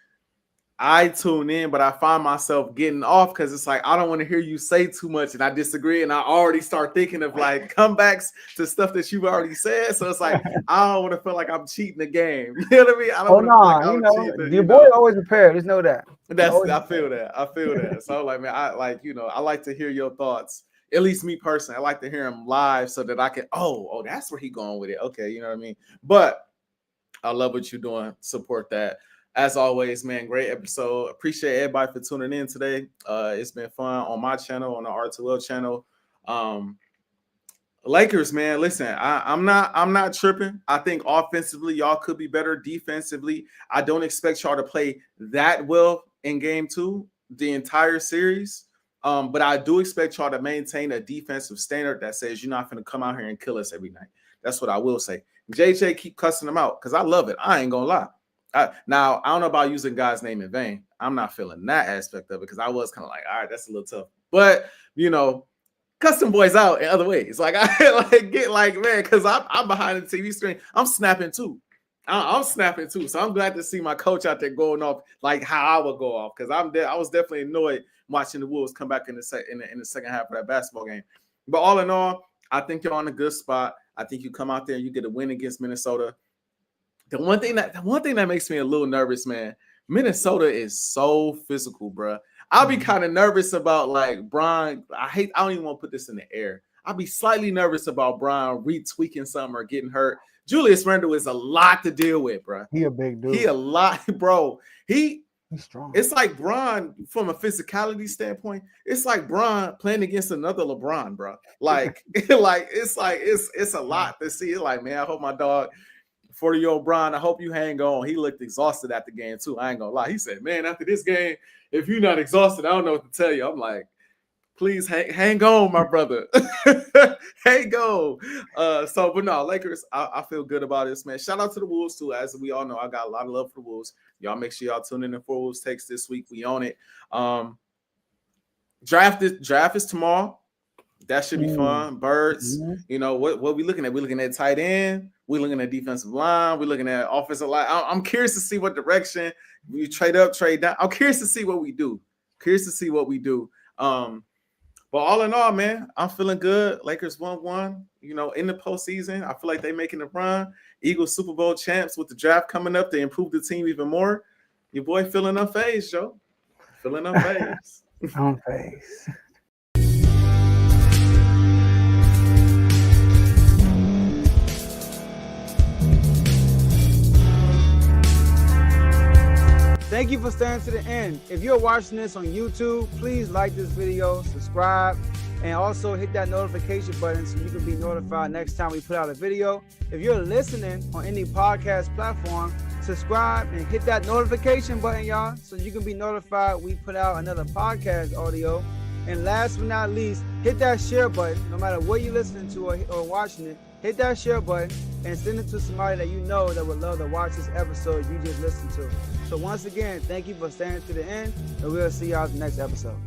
I tune in, but I find myself getting off because it's like I don't want to hear you say too much, and I disagree, and I already start thinking of like comebacks to stuff that you've already said. So it's like I don't want to feel like I'm cheating the game. You know what I mean? I don't want to feel like your boy always prepared. Just know that. I feel that. So like, man, I like to hear your thoughts. At least me personally, I like to hear them live so that I can. Oh, that's where he going with it. Okay, you know what I mean. But I love what you're doing. Support that. As always, man, great episode. Appreciate everybody for tuning in today. It's been fun on my channel, on the R2L channel. Lakers, man, listen, I'm not tripping. I think offensively, y'all could be better. Defensively, I don't expect y'all to play that well in game 2, the entire series. But I do expect y'all to maintain a defensive standard that says you're not going to come out here and kill us every night. That's what I will say. JJ, keep cussing them out because I love it. I ain't gonna lie. Now, I don't know about using God's name in vain. I'm not feeling that aspect of it because I was kind of like, all right, that's a little tough. But, you know, cuss them boys out in other ways. Like, I get like, man, because I'm behind the TV screen. I'm snapping too. I'm snapping too. So I'm glad to see my coach out there going off like how I would go off because I was definitely annoyed watching the Wolves come back in the second half of that basketball game. But all in all, I think you're on a good spot. I think you come out there and you get a win against Minnesota. The one thing that makes me a little nervous, man, Minnesota is so physical, bro. I'll be kind of nervous about like Bron. I don't even want to put this in the air. I'll be slightly nervous about Bron retweaking something or getting hurt. Julius Randle is a lot to deal with, bro. He a big dude. He a lot, bro. He's strong. It's like Bron from a physicality standpoint. It's like Bron playing against another LeBron, bro. Like, it's a lot to see. It's like, man, I hope my dog, 40-year-old Bron, I hope you hang on. He looked exhausted at the game too. I ain't gonna lie. He said, man, after this game, if you're not exhausted, I don't know what to tell you. I'm like, please hang on, my brother. Hang on. But no, Lakers, I feel good about this, man. Shout out to the Wolves too. As we all know, I got a lot of love for the Wolves. Y'all make sure y'all tune in for Wolves Takes this week. We own it. Draft is tomorrow. That should be fun. Birds. You know what we looking at? We looking at tight end. We looking at defensive line. We looking at offensive line. I'm curious to see what direction we trade up, trade down. I'm curious to see what we do. But all in all, man, I'm feeling good. Lakers 1-1, you know, in the postseason. I feel like they making a run. Eagles Super Bowl champs with the draft coming up. They improve the team even more. Your boy feeling unfazed, Joe. Feeling unfazed. Unfazed. Thank you for staying to the end. If you're watching this on YouTube, please like this video, subscribe, and also hit that notification button so you can be notified next time we put out a video. If you're listening on any podcast platform, subscribe and hit that notification button, y'all, so you can be notified we put out another podcast audio. And last but not least, hit that share button. No matter what you're listening to or watching it, hit that share button and send it to somebody that you know that would love to watch this episode you just listened to. So once again, thank you for staying to the end, and we'll see y'all in the next episode.